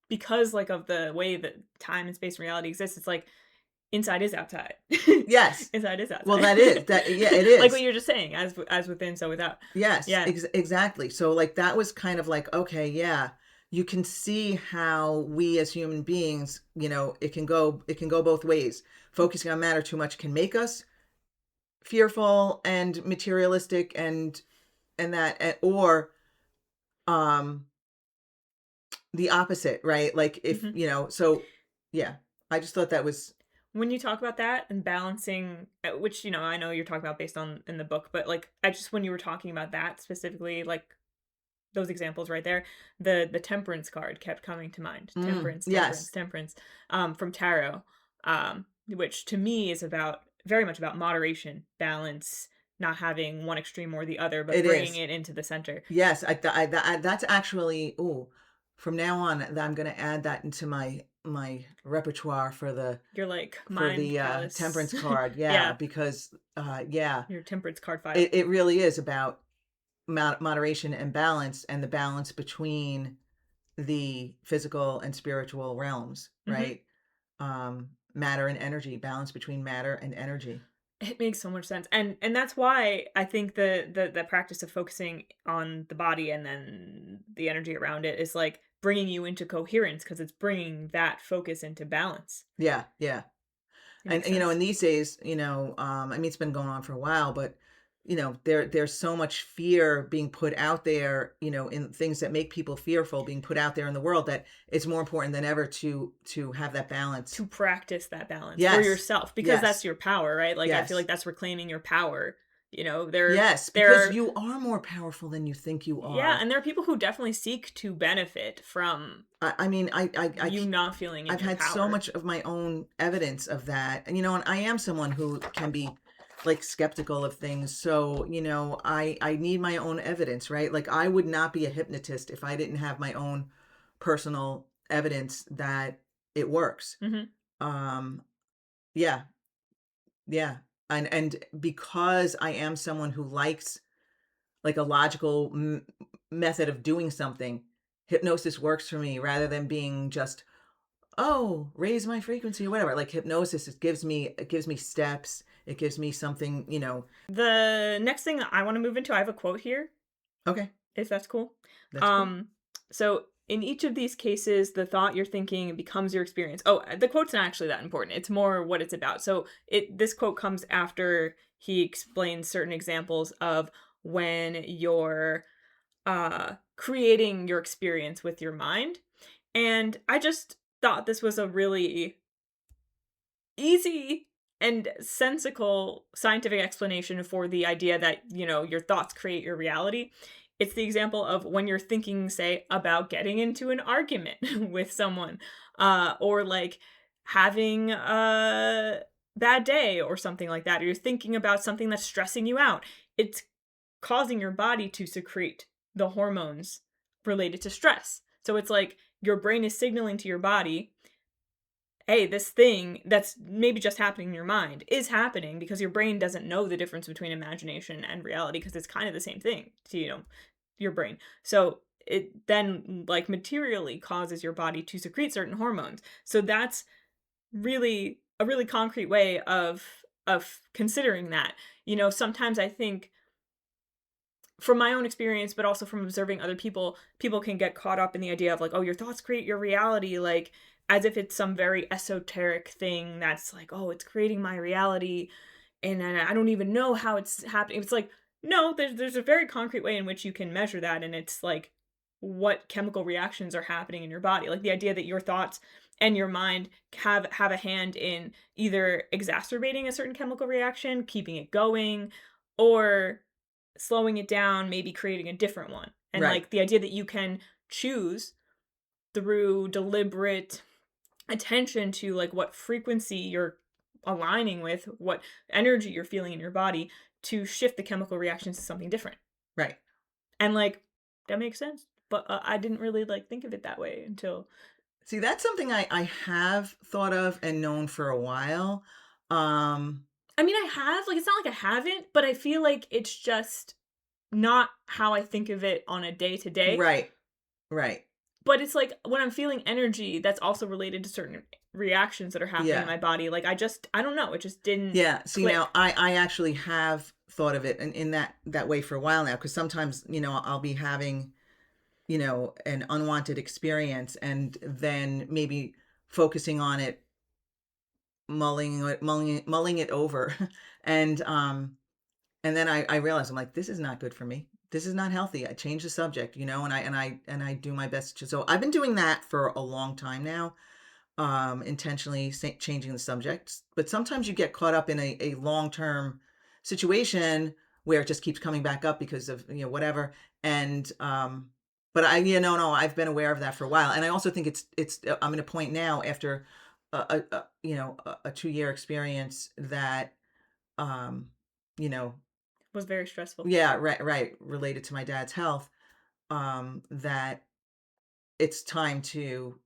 because like of the way that time and space and reality exists, it's like inside is outside. Yes. Inside is Well, outside. that is that. Yeah, it Like what is. you're just saying, as within, so without. Yes, Yeah. exactly. So like that was kind of like, okay, yeah, you can see how we as human beings, it can go both ways. Focusing on matter too much can make us fearful and materialistic, and that, or um the opposite, right? Like, if, Mhm. so yeah, I just thought that was, When you talk about that and balancing, which, I know you're talking about based on in the book, but, like, I just when you were talking about that specifically, like, those examples right there, the temperance card kept coming to mind. Temperance, temperance, yes, temperance, from tarot, which to me is about very much about moderation, balance, not having one extreme or the other, but it bringing is. it into the center. Yes, that's actually, ooh, from now on, I'm going to add that into my repertoire for the You're like for mind the palace. temperance card. Yeah, Yeah, because yeah, your temperance card file. it really is about moderation and balance, and the balance between the physical and spiritual realms, Mhm. right? Matter and energy, balance between matter and energy. It makes so much sense, and that's why I think the practice of focusing on the body and then the energy around it is, like, bringing you into coherence because it's bringing that focus into balance. Yeah, yeah. It makes And sense. in these days, I mean, it's been going on for a while, but there's so much fear being put out there, in things that make people fearful being put out there in the world, that it's more important than ever to have that balance. To practice that balance for Yes. yourself because that's Yes. your power, right? Like, I feel like Yes. that's reclaiming your power, you know? Yes, There because are you are more powerful than you think you yeah, are. and there are people who definitely seek to benefit from I mean, you not feeling in I've your had so power. much of my own evidence of that. And I am someone who can be like skeptical of things. So, I need my own evidence, right? Like I would not be a hypnotist if I didn't have my own personal evidence that it works. Mhm. Um, yeah, yeah. And because I am someone who likes like a logical method of doing something, hypnosis works for me rather than being just, oh, raise my frequency or whatever. Like hypnosis, it gives me steps. It gives me something. The next thing I wanna move into, I have a quote here, Okay, if that's cool. that's cool. Um, so in each of these cases, the thought you're thinking becomes your experience. Oh, the quote's not actually that important. It's more what it's about. So this quote comes after he explains certain examples of when you're creating your experience with your mind. And I just thought this was a really easy and sensical scientific explanation for the idea that, your thoughts create your reality. It's the example of when you're thinking, say, about getting into an argument with someone, or like having a bad day or something like that, or you're thinking about something that's stressing you out. It's causing your body to secrete the hormones related to stress. So it's like your brain is signaling to your body, hey, this thing that's maybe just happening in your mind is happening because your brain doesn't know the difference between imagination and reality because it's kind of the same thing to, your brain. So it then like materially causes your body to secrete certain hormones. So that's really a really concrete way of considering that. Sometimes I think from my own experience, but also from observing other people, people can get caught up in the idea of like, oh, your thoughts create your reality, like as if it's some very esoteric thing that's like, oh, it's creating my reality, and I don't even know how it's happening. It's like, no, there's a very concrete way in which you can measure that, and it's like what chemical reactions are happening in your body. Like the idea that your thoughts and your mind have a hand in either exacerbating a certain chemical reaction, keeping it going, or slowing it down, maybe creating a different one. And Right, like the idea that you can choose through deliberate attention to like what frequency you're aligning with, what energy you're feeling in your body to shift the chemical reactions to something different. right. And like that makes sense. But I didn't really like think of it that way until See, that's something I have thought of and known for a while. Um, I mean I have, like it's not like I haven't, but I feel like it's just not how I think of it on a day to day. right, right. But it's like when I'm feeling energy that's also related to certain reactions that are happening in Yeah. my body, like I don't know, it just didn't Yeah. See, now click. I actually have thought of it in that way for a while now, because sometimes, I'll be having, an unwanted experience, and then maybe focusing on it, mulling it over. and and then I realized, I'm like, this is not good for me. This is not healthy. I change the subject, and I do my best so I've been doing that for a long time now, intentionally changing the subject. But sometimes you get caught up in a long-term situation where it just keeps coming back up because of, whatever. And, but no, I've been aware of that for a while. And I also think I'm at a point now after a 2-year experience that, um, you know, Was very stressful. yeah, right, right, related to my dad's health, that it's time to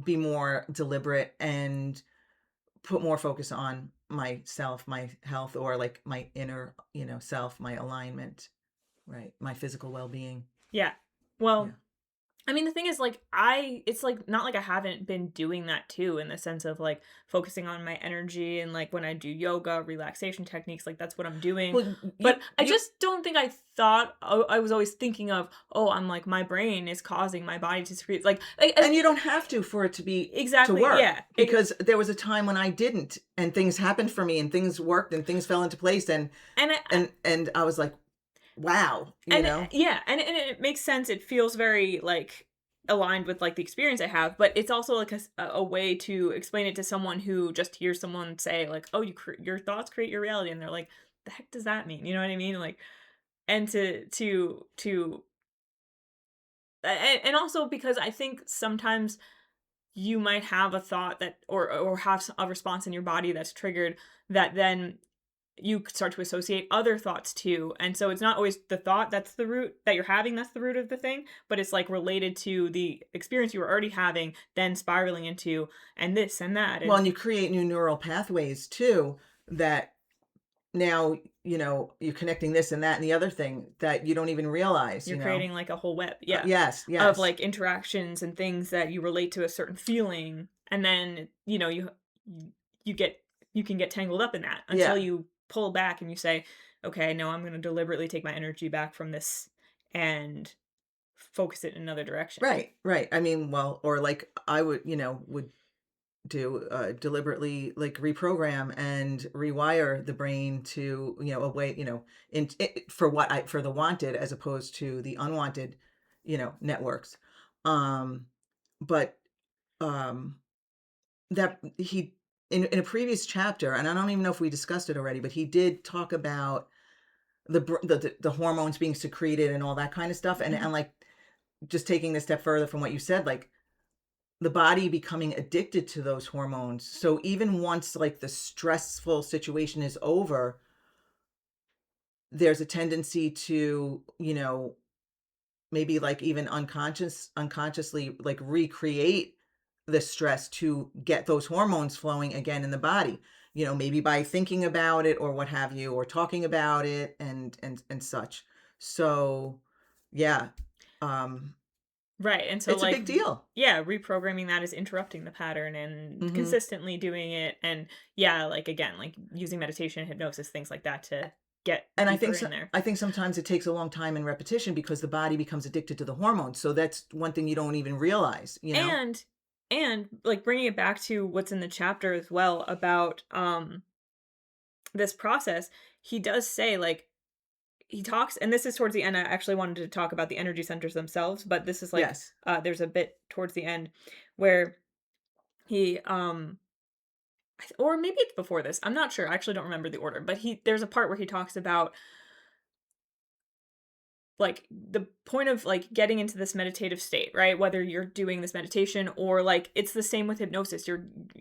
be more deliberate and put more focus on myself, my health, or like my inner, self, my alignment, right? My physical well-being. Yeah. Well, Yeah. I mean, the thing is, like, it's, like, not like I haven't been doing that too in the sense of, like, focusing on my energy and, like, when I do yoga, relaxation techniques, like, that's what I'm doing. Well, But I you just don't think I thought I was always thinking of, "Oh, I'm like, my brain is causing my body to secrete," like, and you don't have to for it to exactly, work, yeah. because there was a time when I didn't, and things happened for me, and things worked, and things fell into place, And and I was like, "Wow," you And know? yeah, and it makes sense. It feels very, like, aligned with, like, the experience I have, but it's also, like, a way to explain it to someone who just hears someone say, like, "Oh, your thoughts create your reality," and they're like, "The heck does that mean?" You know what I mean? Like, and to and also because I think sometimes you might have a thought that or have a response in your body that's triggered that then you start to associate other thoughts too. And so it's not always the thought that's the root that you're having, that's the root of the thing, but it's like related to the experience you were already having, then spiraling into and this and that. Well, and And you create new neural pathways too, that now, you're connecting this and that and the other thing that you don't even realize, you're creating like a whole web, yeah, Yes, of yes. like interactions and things that you relate to a certain feeling. And then, you get, you can get tangled up in that until Yeah. you pull back and you say, okay, no, I'm going to deliberately take my energy back from this and focus it in another direction. Right, right. I mean, well, or like I would do deliberately like reprogram and rewire the brain to, a way, for for the wanted as opposed to the unwanted, networks. Um, but um that he in a previous chapter, and I don't even know if we discussed it already, but he did talk about the hormones being secreted and all that kind of stuff, and Mhm. like just taking this step further from what you said, like the body becoming addicted to those hormones. So even once like the stressful situation is over, there's a tendency to, maybe like even unconsciously like recreate the stress to get those hormones flowing again in the body. Maybe by thinking about it or what have you, or talking about it and such. So, yeah, um, Right, and so, it's a like, big deal. yeah, reprogramming that is interrupting the pattern and Hmm. consistently doing it, and yeah, like, again, like, using meditation, hypnosis, things like that to get And deeper in there. I think sometimes it takes a long time and repetition because the body becomes addicted to the hormones. So that's one thing you don't even realize. And like, bringing it back to what's in the chapter as well about, this process, he does say, like, he talks, and this is towards the end. I actually wanted to talk about the energy centers themselves, but this is, like, Yes. there's a bit towards the end where he, or maybe it's before this. I'm not sure. I actually don't remember the order, but there's a part where he talks about like the point of like getting into this meditative state, right? Whether you're doing this meditation or like it's the same with hypnosis.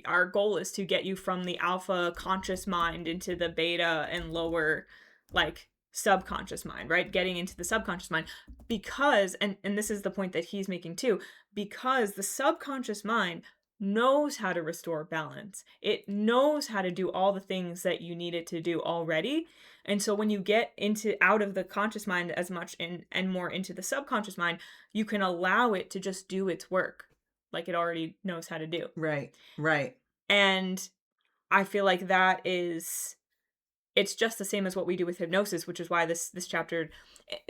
Our goal is to get you from the alpha conscious mind into the beta and lower like subconscious mind, right? Getting into the subconscious mind because and this is the point that he's making too, because the subconscious mind knows how to restore balance. It knows how to do all the things that you need it to do already, and so when you get into out of the conscious mind as much and more into the subconscious mind, you can allow it to just do its work like it already knows how to do. Right. Right. And I feel like that is it's just the same as what we do with hypnosis, which is why this chapter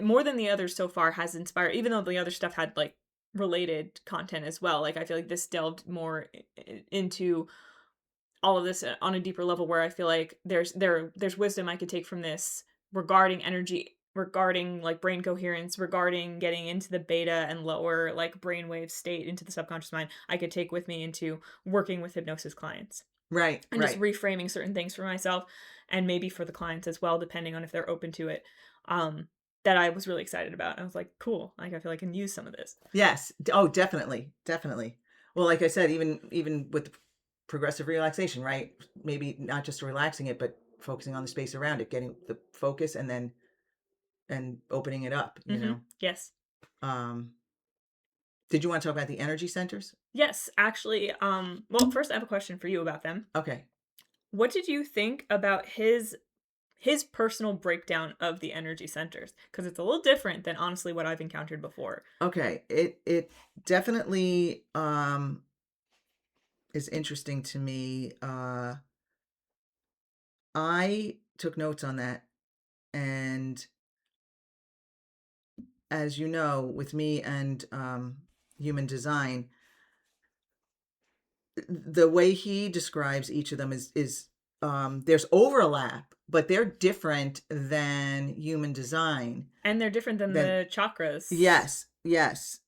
more than the others so far has inspired, even though the other stuff had like related content as well. Like I feel like this delved more into all of this on a deeper level where I feel like there's wisdom I could take from this regarding energy, regarding like brain coherence, regarding getting into the beta and lower like brainwave state into the subconscious mind. I could take with me into working with hypnosis clients Right. and just Right. reframing certain things for myself and maybe for the clients as well, depending on if they're open to it. Um, that I was really excited about. I was like, cool. Like I feel like I can use some of this. Yes. Oh, definitely. Definitely. Well, like I said, even with the progressive relaxation, right? Maybe not just relaxing it, but focusing on the space around it, getting the focus and opening it up. Yes. Um, did you want to talk about the energy centers? Yes, actually, well, first I have a question for you about them. Okay. What did you think about his personal breakdown of the energy centers, because it's a little different than honestly what I've encountered before. Okay, it definitely is interesting to me. I took notes on that, and as you know, with me and human design, the way he describes each of them is there's overlap, but they're different than human design. And they're different than Then the chakras. yes, yes.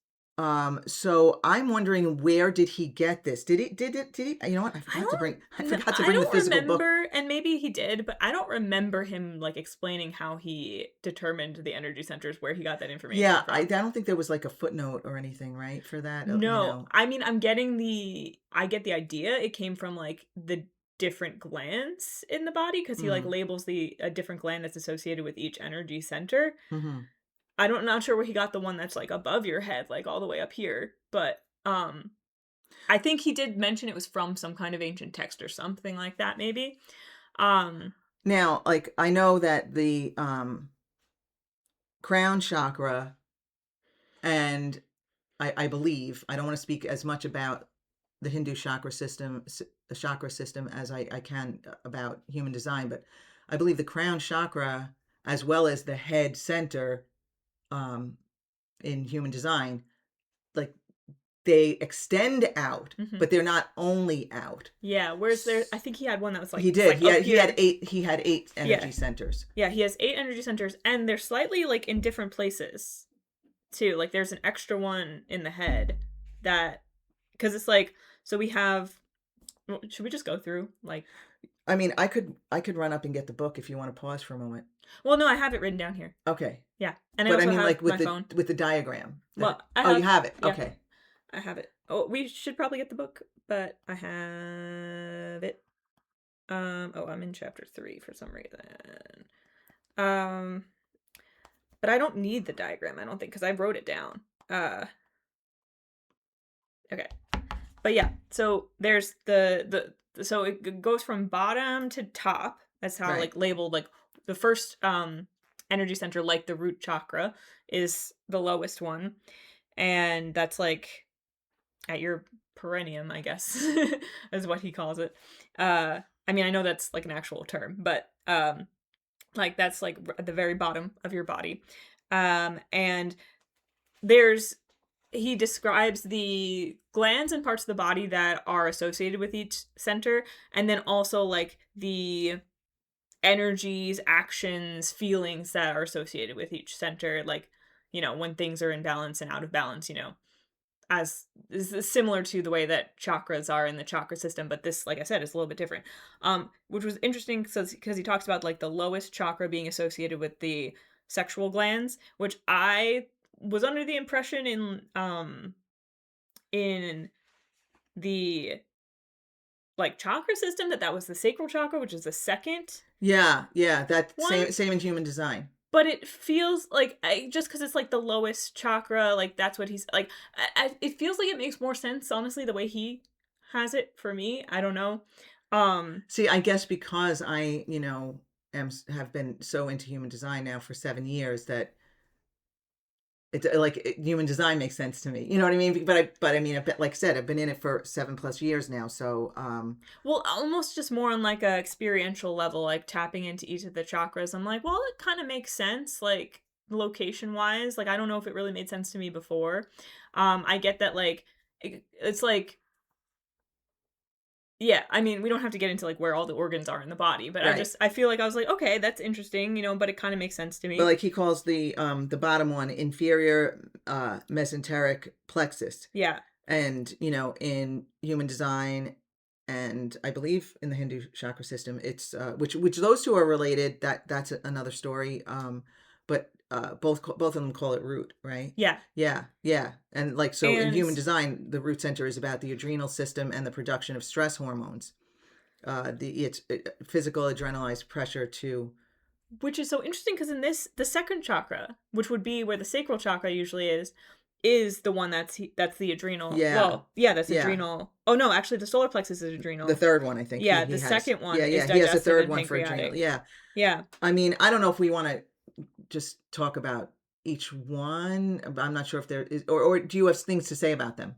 So I'm wondering, where did he get this? Did he, you know what? I don't I forgot to I bring the don't physical book. remember, and maybe he did, but I don't remember him like explaining how he determined the energy centers, where he got that information Yeah, I from. don't think there was like a footnote or anything, right, for that, you No, know. I mean, I get the idea it came from like the different glands in the body, because he like Mhm. labels the a different gland that's associated with each energy center. Mhm. Not sure where he got the one that's like above your head, like all the way up here, but I think he did mention it was from some kind of ancient text or something like that, maybe. Um, Now, like, I know that the crown chakra, and I believe, I don't want to speak as much about the Hindu chakra system, the chakra system, as I can about human design, but I believe the crown chakra, as well as the head center, um, in human design, like, they extend out, mhm. but they're not only out. Yeah, where's there I think he had one that was He like it's did. like up here. He had eight Yeah. energy centers. Yeah, he has 8 energy centers, and they're slightly like in different places too. Like there's an extra one in the head that, because it's like, so we have, should we just go through like, I mean, I could run up and get the book if you want to pause for a moment. well, no, I have it written down here. Okay. Yeah. And I But I also mean, have like, my phone. with the diagram. Well, I Oh, you have, have it. yeah, Okay. I have it. Oh, we should probably get the book, but I have it. Oh, I'm in chapter 3 for some reason. Um, but I don't need the diagram, I don't think, because I wrote it down. Okay. But yeah, so there's so it goes from bottom to top. That's how Right. like labeled, like the first energy center, like the root chakra, is the lowest one, and that's like at your perineum, I guess, is what he calls it. I mean, I know that's like an actual term, but like that's like at the very bottom of your body. And there's he describes the glands and parts of the body that are associated with each center, and then also like the energies, actions, feelings that are associated with each center, like, when things are in balance and out of balance, as is similar to the way that chakras are in the chakra system, but this, like I said, is a little bit different. Which was interesting because he talks about like the lowest chakra being associated with the sexual glands, which I was under the impression in the like chakra system that was the sacral chakra, which is the second Yeah. Yeah. That one. same in human design. But it feels like, just because it's like the lowest chakra, like that's what he's like. It feels like it makes more sense, honestly, the way he has it for me. I don't know. Um, See, I guess because I, have been so into human design now for 7 years, that human design makes sense to me. You know what I mean? But I mean, like I said, I've been in it for 7+ years now. So, well, almost just more on like a experiential level, like tapping into each of the chakras. I'm like, well, it kind of makes sense, like location wise. Like I don't know if it really made sense to me before. I get that, like it's like, yeah, I mean, we don't have to get into like where all the organs are in the body, but right. I feel like I was like, okay, that's interesting, but it kind of makes sense to But me. like he calls the bottom one inferior mesenteric plexus. Yeah. And, in human design, and I believe in the Hindu chakra system, it's which those two are related. That's another story. But both of them call it root, right? Yeah. Yeah, yeah. And like, so in And human design, the root center is about the adrenal system and the production of stress hormones. It's physical adrenalized pressure to. which is so interesting, because in this, the second chakra, which would be where the sacral chakra usually is is the one that's the adrenal. Yeah. Well, yeah, that's Yeah. adrenal. Oh no, actually the solar plexus is The adrenal. third one, I think Yeah, he the has. second Yeah, one is yeah, he has a digestive third and one for adrenal. pancreatic. Yeah. Yeah. I mean, I don't know if we wanna just talk about each one. I'm not sure if there is, or do you have things to say about them?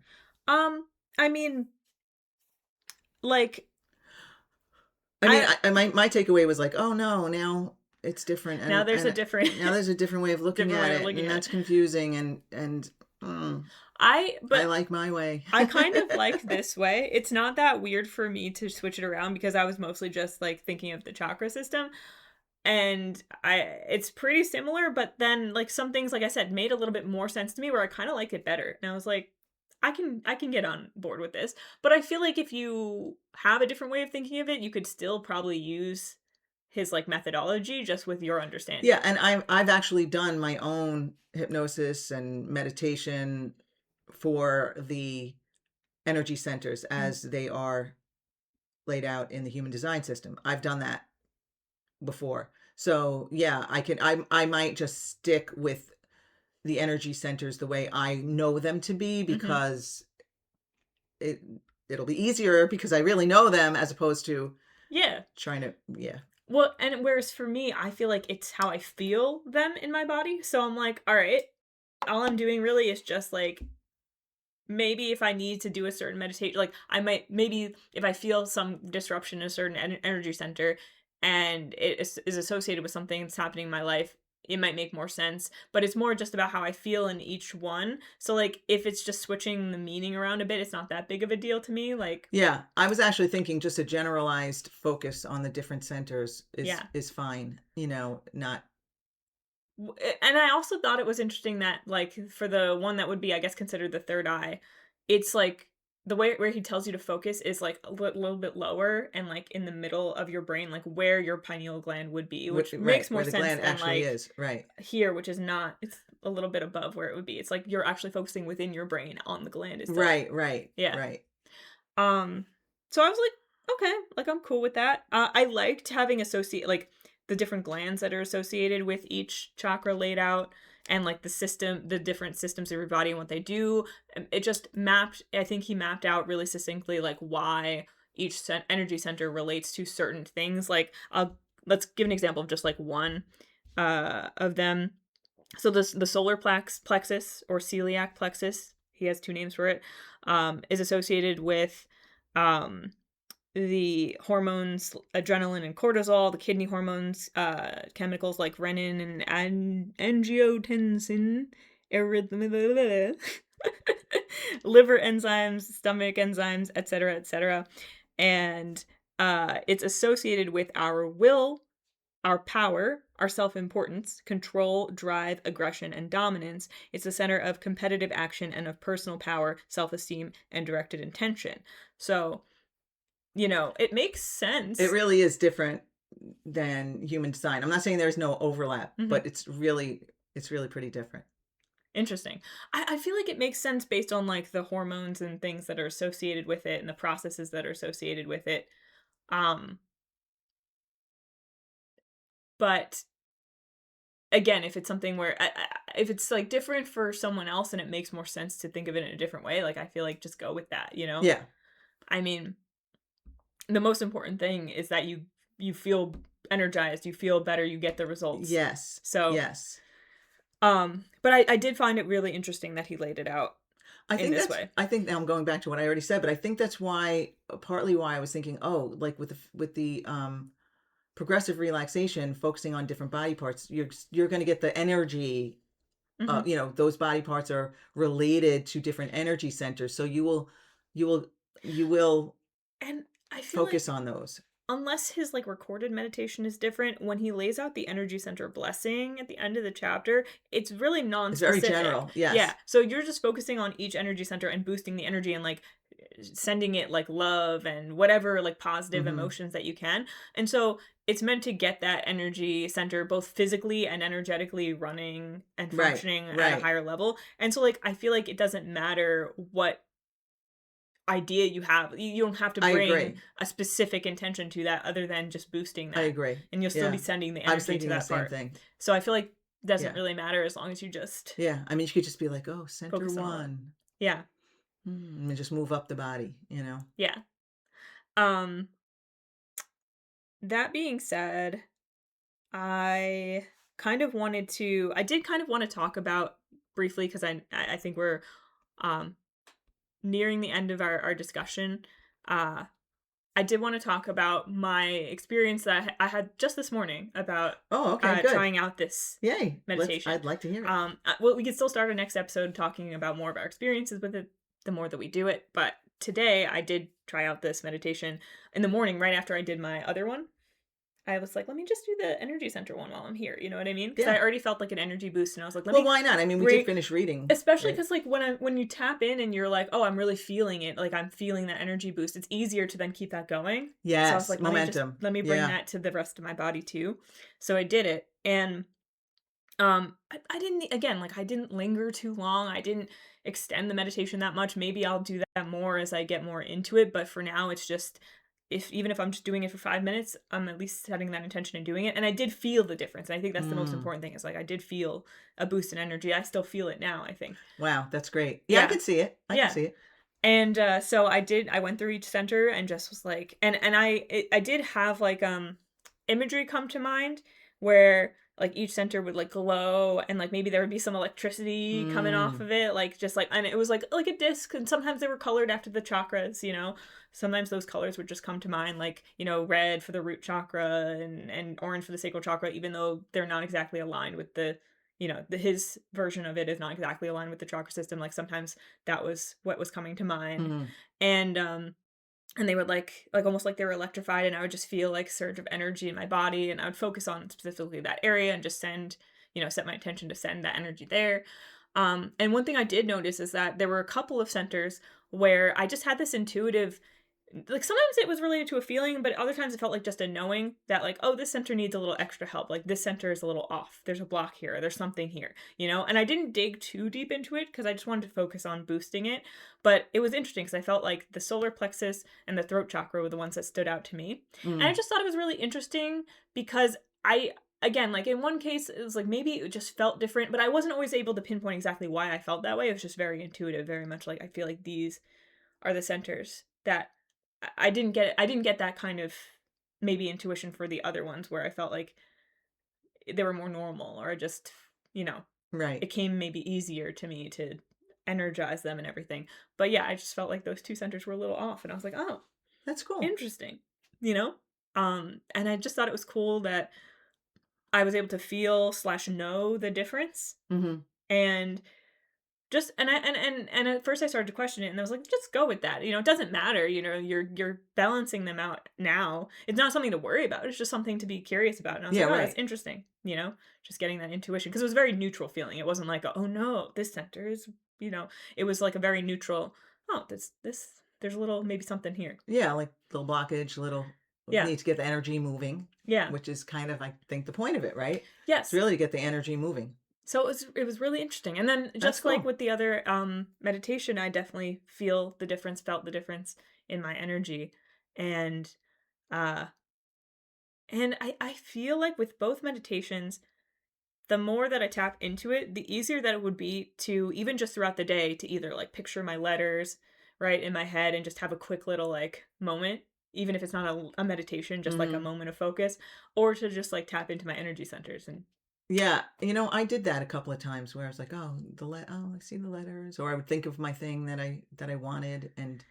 Um, I mean, like I mean, I my takeaway was like, "Oh, no, now it's different," now there's a and different now there's a different way of looking different at way of it, looking and at it. that's confusing, and, I I but like my way. I kind of like this way. It's not that weird for me to switch it around because I was mostly just like thinking of the chakra system. And it's pretty similar, but then like some things, like I said, made a little bit more sense to me where I kind of liked it better. And I was like, I can get on board with this. But I feel like if you have a different way of thinking of it, you could still probably use his like methodology just with your Yeah, understanding. and I've actually done my own hypnosis and meditation for the energy centers Mhm. as they are laid out in the human design system. I've done that before. So, yeah, I might just stick with the energy centers the way I know them to be Mhm. because it it'll be easier because I really know them as opposed to Yeah. trying to, yeah. Well, and whereas for me, I feel like it's how I feel them in my body. So I'm like, all right, all I'm doing really is just like maybe if I need to do a certain meditation, like I might maybe if I feel some disruption in a certain energy center and is associated with something that's happening in my life, it might make more sense. But it's more just about how I feel in each one. So like if it's just switching the meaning around a bit, it's not that big of a deal to me. Like Yeah, I was actually thinking just a generalized focus on the different centers yeah. is fine, not. And I also thought it was interesting that, like, for the one that would be, I guess, considered the third eye, it's like the way where he tells you to focus is like a little bit lower and like in the middle of your brain, like where your pineal gland would be, which Right, makes more where the sense gland than actually like is, right. here, which is not, it's a little bit above where it would be. It's like you're actually focusing within your brain on the gland itself. Right, right, Yeah. right. Um, so I was like, okay, like I'm cool with that. I liked having like the different glands that are associated with each chakra laid out and like the different systems of your body and what they do. It just mapped, I think he mapped out really succinctly like why each energy center relates to certain things. Like, let's give an example of just like one of them. So the solar plexus or celiac plexus, he has two names for it, is associated with um, the hormones adrenaline and cortisol, the kidney hormones, chemicals like renin and angiotensin, erythema, liver enzymes, stomach enzymes, etc., etc. And it's associated with our will, our power, our self importance, control, drive, aggression, and dominance. It's the center of competitive action and of personal power, self esteem, and directed intention. So, it makes It sense. really is different than human design. I'm not saying there's no overlap, Hmm. but it's really pretty different. Interesting. I feel like it makes sense based on like the hormones and things that are associated with it and the processes that are associated with it. Um, but again, if it's something where if it's like different for someone else and it makes more sense to think of it in a different way, like I feel like just go with that. Yeah. I mean, the most important thing is that you feel energized, you feel better, you get the results. Yes. So, Yes. but I did find it really interesting that he laid it out in this way. I think now I'm going back to what I already said, but I think that's why, partly why I was thinking, oh, like with the progressive relaxation, focusing on different body parts, you're going to get the energy. Hmm. Those body parts are related to different energy centers, so you will you will And I feel focus like on those. unless his like recorded meditation is different, when he lays out the energy center blessing at the end of the chapter, it's really It's very non-specific. general. Yeah. Yes. So you're just focusing on each energy center and boosting the energy and like sending it like love and whatever like positive Hmm. emotions that you can. And so it's meant to get that energy center both physically and energetically running and Right. functioning at a Right. higher level. And so like I feel like it doesn't matter what idea you have. You don't have to I bring agree. a specific intention to that other than just boosting I that, agree. and you'll still be Yeah. sending the I was energy to thinking the that same part. thing. So I feel like doesn't Yeah. really matter as long as you just Yeah. I mean, you could just be like, "Oh, center focus on one. 1." Yeah. And just move up the body, you know? Yeah. Um, that being said, I did kind of want to talk about briefly because I think we're um nearing the end of our discussion. Uh I did want to talk about my experience that I had just this morning about Oh, okay, good. trying out this Yay. meditation. I'd like to hear it. Well, we could still start our next episode talking about more of our experiences with it the more that we do it. But today I did try out this meditation in the morning right after I did my other one. I was like, let me just do the energy center one while I'm here. You know what I mean? Because I Yeah. already felt like an energy boost, and I was like, let Well, me why not? I mean, we did bring, finish reading, especially right? because like when you tap in and you're like, oh, I'm really feeling it, like I'm feeling that energy boost. It's easier to then keep that going. So I was Yes, like, momentum. let me bring Yeah. that to the rest of my body too. So I did it, and I didn't again, like, I didn't linger too long, I didn't extend the meditation that much, maybe I'll do that more as I get more into it, but for now, it's just even if I'm just doing it for 5 minutes, I'm at least setting that intention and doing it, and I did feel the difference, and I think that's the most Mm. important thing is, like, I did feel a boost in energy, I still feel it now, I think. Wow, that's great. Yeah, I Yeah, can see it. I can yeah. see it. And, so I went through each center and just was like and I did have, like, imagery come to mind where, like, each center would, like, glow and, like, maybe there would be some electricity coming off Mm. of it, like, just, like and it was like a disc, and sometimes they were colored after the chakras, you know? Sometimes those colors would just come to mind, like, red for the root chakra and orange for the sacral chakra, even though they're not exactly aligned with his version of it is not exactly aligned with the chakra system, like, sometimes that was what was coming to mind. Mhm. And and they would almost like they were electrified and I would just feel like surge of energy in my body and I would focus on specifically that area and just set my intention to send that energy there. And one thing I did notice is that there were a couple of centers where I just had this intuitive like sometimes it was related to a feeling, but other times it felt like just a knowing that like, oh, this center needs a little extra help. Like this center is a little off. There's a block here. Or there's something here, And I didn't dig too deep into it because I just wanted to focus on boosting it. But it was interesting because I felt like the solar plexus and the throat chakra were the ones that stood out to me. And I Mm. just thought it was really interesting because I again, like in one case, it was like maybe it just felt different, but I wasn't always able to pinpoint exactly why I felt that way. It was just very intuitive, very much like I feel like these are the centers that I didn't get that kind of maybe intuition for the other ones where I felt like they were more normal or just, you know, Right. it came maybe easier to me to energize them and everything. But yeah, I just felt like those two centers were a little off and I was like, "Oh, That's cool. interesting." You know? And I just thought it was cool that I was able to feel slash know the difference Mhm. and just and at first I started to question it and I was like, "Just go with that." It doesn't matter, you're balancing them out now. It's not something to worry about, it's just something to be curious about, and I was Yeah, like, "Oh, that's right. interesting," just getting that intuition because it was a very neutral feeling. It wasn't like, "Oh, no, this center is," you know? It was like a very neutral, "Oh, this there's a little maybe something here." Yeah, like little blockage, little Yeah. need to get the energy moving, Yeah. which is kind of, I think, the point of it, right? It's Yes. really to get the energy moving. So it was really interesting, and then That's just like cool. with the other, meditation, I definitely felt the difference in my energy, and, uh, I feel like with both meditations, the more that I tap into it, the easier that it would be to even just throughout the day to either, like, picture my letters, right, in my head and just have a quick little, like, moment, even if it's not a meditation, just like a Mhm. moment of focus, or to just, like, tap into my energy centers and Yeah, I did that a couple of times where I was like, "Oh, I see the letters," or I would think of my thing that I wanted and and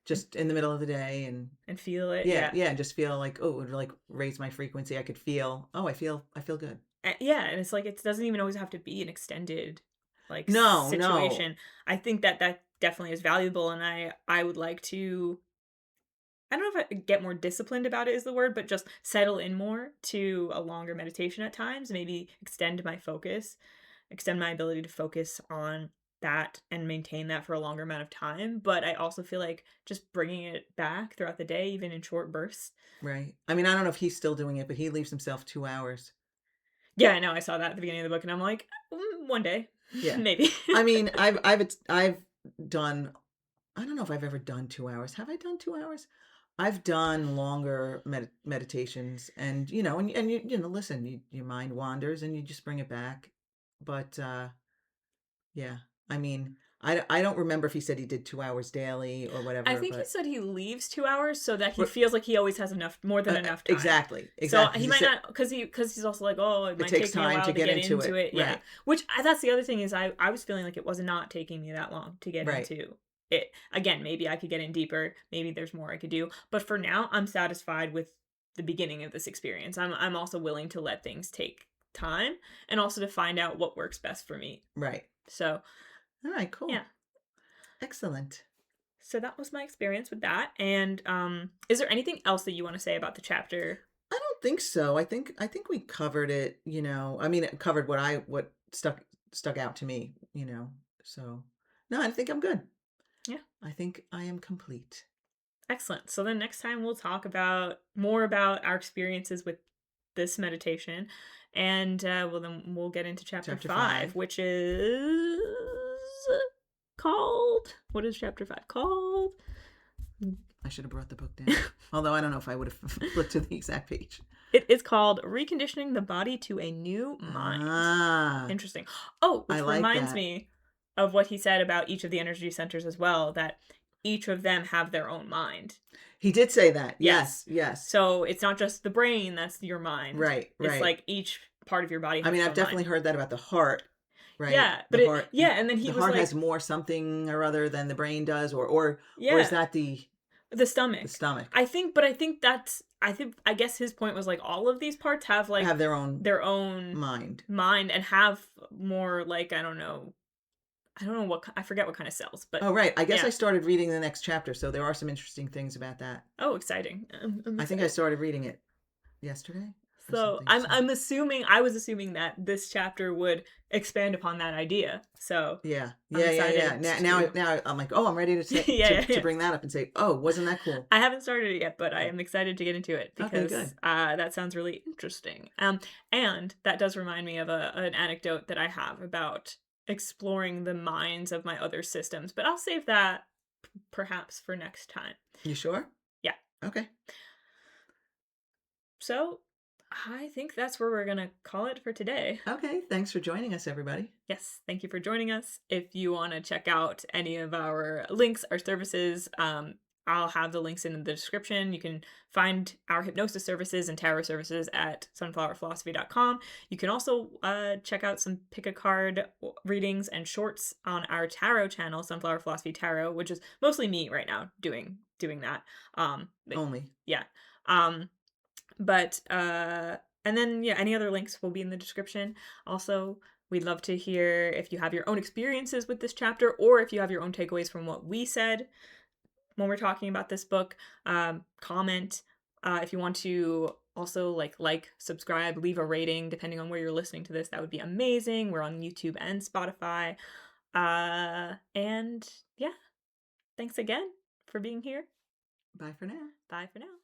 just in the middle of the day and and feel it, yeah, yeah. yeah, and just feel like, oh, it would like raise my frequency. I could feel, oh, I feel good. Yeah, and it's like it doesn't even always have to be an extended, like, No, no. situation. I think that that definitely is valuable, and I would like to I don't know if I get more disciplined about it is the word, but just settle in more to a longer meditation at times, maybe extend my focus, extend my ability to focus on that and maintain that for a longer amount of time, but I also feel like just bringing it back throughout the day, even in short bursts. Right. I mean, I don't know if he's still doing it, but he leaves himself 2 hours. Yeah, I know, I saw that at the beginning of the book, and I'm like, one day, Yeah. maybe." I mean, I've done, I don't know if I've ever done 2 hours. Have I done 2 hours? I've done longer meditations and, listen, your mind wanders and you just bring it back. but, yeah. I mean, I don't remember if he said he did 2 hours daily or I whatever, think he but said he leaves 2 hours so that he but feels like he always has more than enough time. exactly, So, exactly. 'Cause he he might said not, because he's also like, "Oh, it it might takes take me a time to while to get get into into it. it." Yeah. Right, Which that's the other thing is I was feeling like it was not taking me that long to get right, into it. Again, maybe I could get in deeper, maybe there's more I could do, but for now, I'm satisfied with the beginning of this experience. I'm also willing to let things take time and also to find out what works best for me. right. So, Alright, yeah. cool. Excellent. So that was my experience with that, and, is there anything else that you wanna say about the chapter? I don't think so. I think we covered it, I mean, it covered what stuck out to me, so no, I think I'm good. Yeah. I think I am complete. Excellent. So then next time we'll talk about more about our experiences with this meditation, and then we'll get into chapter Chapter 5, 5. which is called. What is chapter 5 called? I should have brought the book down. Although I don't know if I would have flipped to the exact page. It is called Reconditioning the Body to a New Mind. Ah, Interesting. Oh, I which like reminds that. me of what he said about each of the energy centers as well, that each of them have their own mind. He did say that. Yes. Yes, yes. So it's not just the brain that's your mind. Right, It's right. like each part of your body I has mean, its I've own mind. definitely heard that about the heart, right? Yeah, but it yeah, and then he The was heart has like, more something or other than the brain does, or is yeah, that the the stomach. stomach? I guess his point was like all of these parts have like Have their own their own mind. mind and have more like I don't know I forget what kind of cells, but Oh, right. I guess yeah. I started reading the next chapter, so there are some interesting things about that. Oh, exciting. I'm I think I excited. started reading it yesterday or So something. I'm So, I'm assuming I was assuming that this chapter would expand upon that idea. So yeah, I'm yeah, yeah, yeah. excited Now, to now I'm like, oh, I'm ready to yeah, say yeah, to yeah. bring that up and say, oh, wasn't that cool? I haven't started it yet, but I am excited to get into it Okay, because good. that sounds really interesting. And that does remind me of an anecdote that I have about exploring the minds of my other systems, but I'll save that perhaps for next time. You sure? Yeah. Okay. So I think that's where we're gonna call it for today. Okay. Thanks for joining us, everybody. Yes, thank you for joining us. If you want to check out any of our links, our services, I'll have the links in the description. You can find our hypnosis services and tarot services at sunflowerphilosophy.com. You can also check out some pick a card readings and shorts on our tarot channel, Sunflower Philosophy Tarot, which is mostly me right now doing that. But Only. yeah. Um, but and then yeah, any other links will be in the description. Also, we'd love to hear if you have your own experiences with this chapter or if you have your own takeaways from what we said when we're talking about this book. Comment if you want to also subscribe, leave a rating depending on where you're listening to this. That would be amazing. We're on YouTube and Spotify. And yeah, thanks again for being here. Bye for now. Bye for now.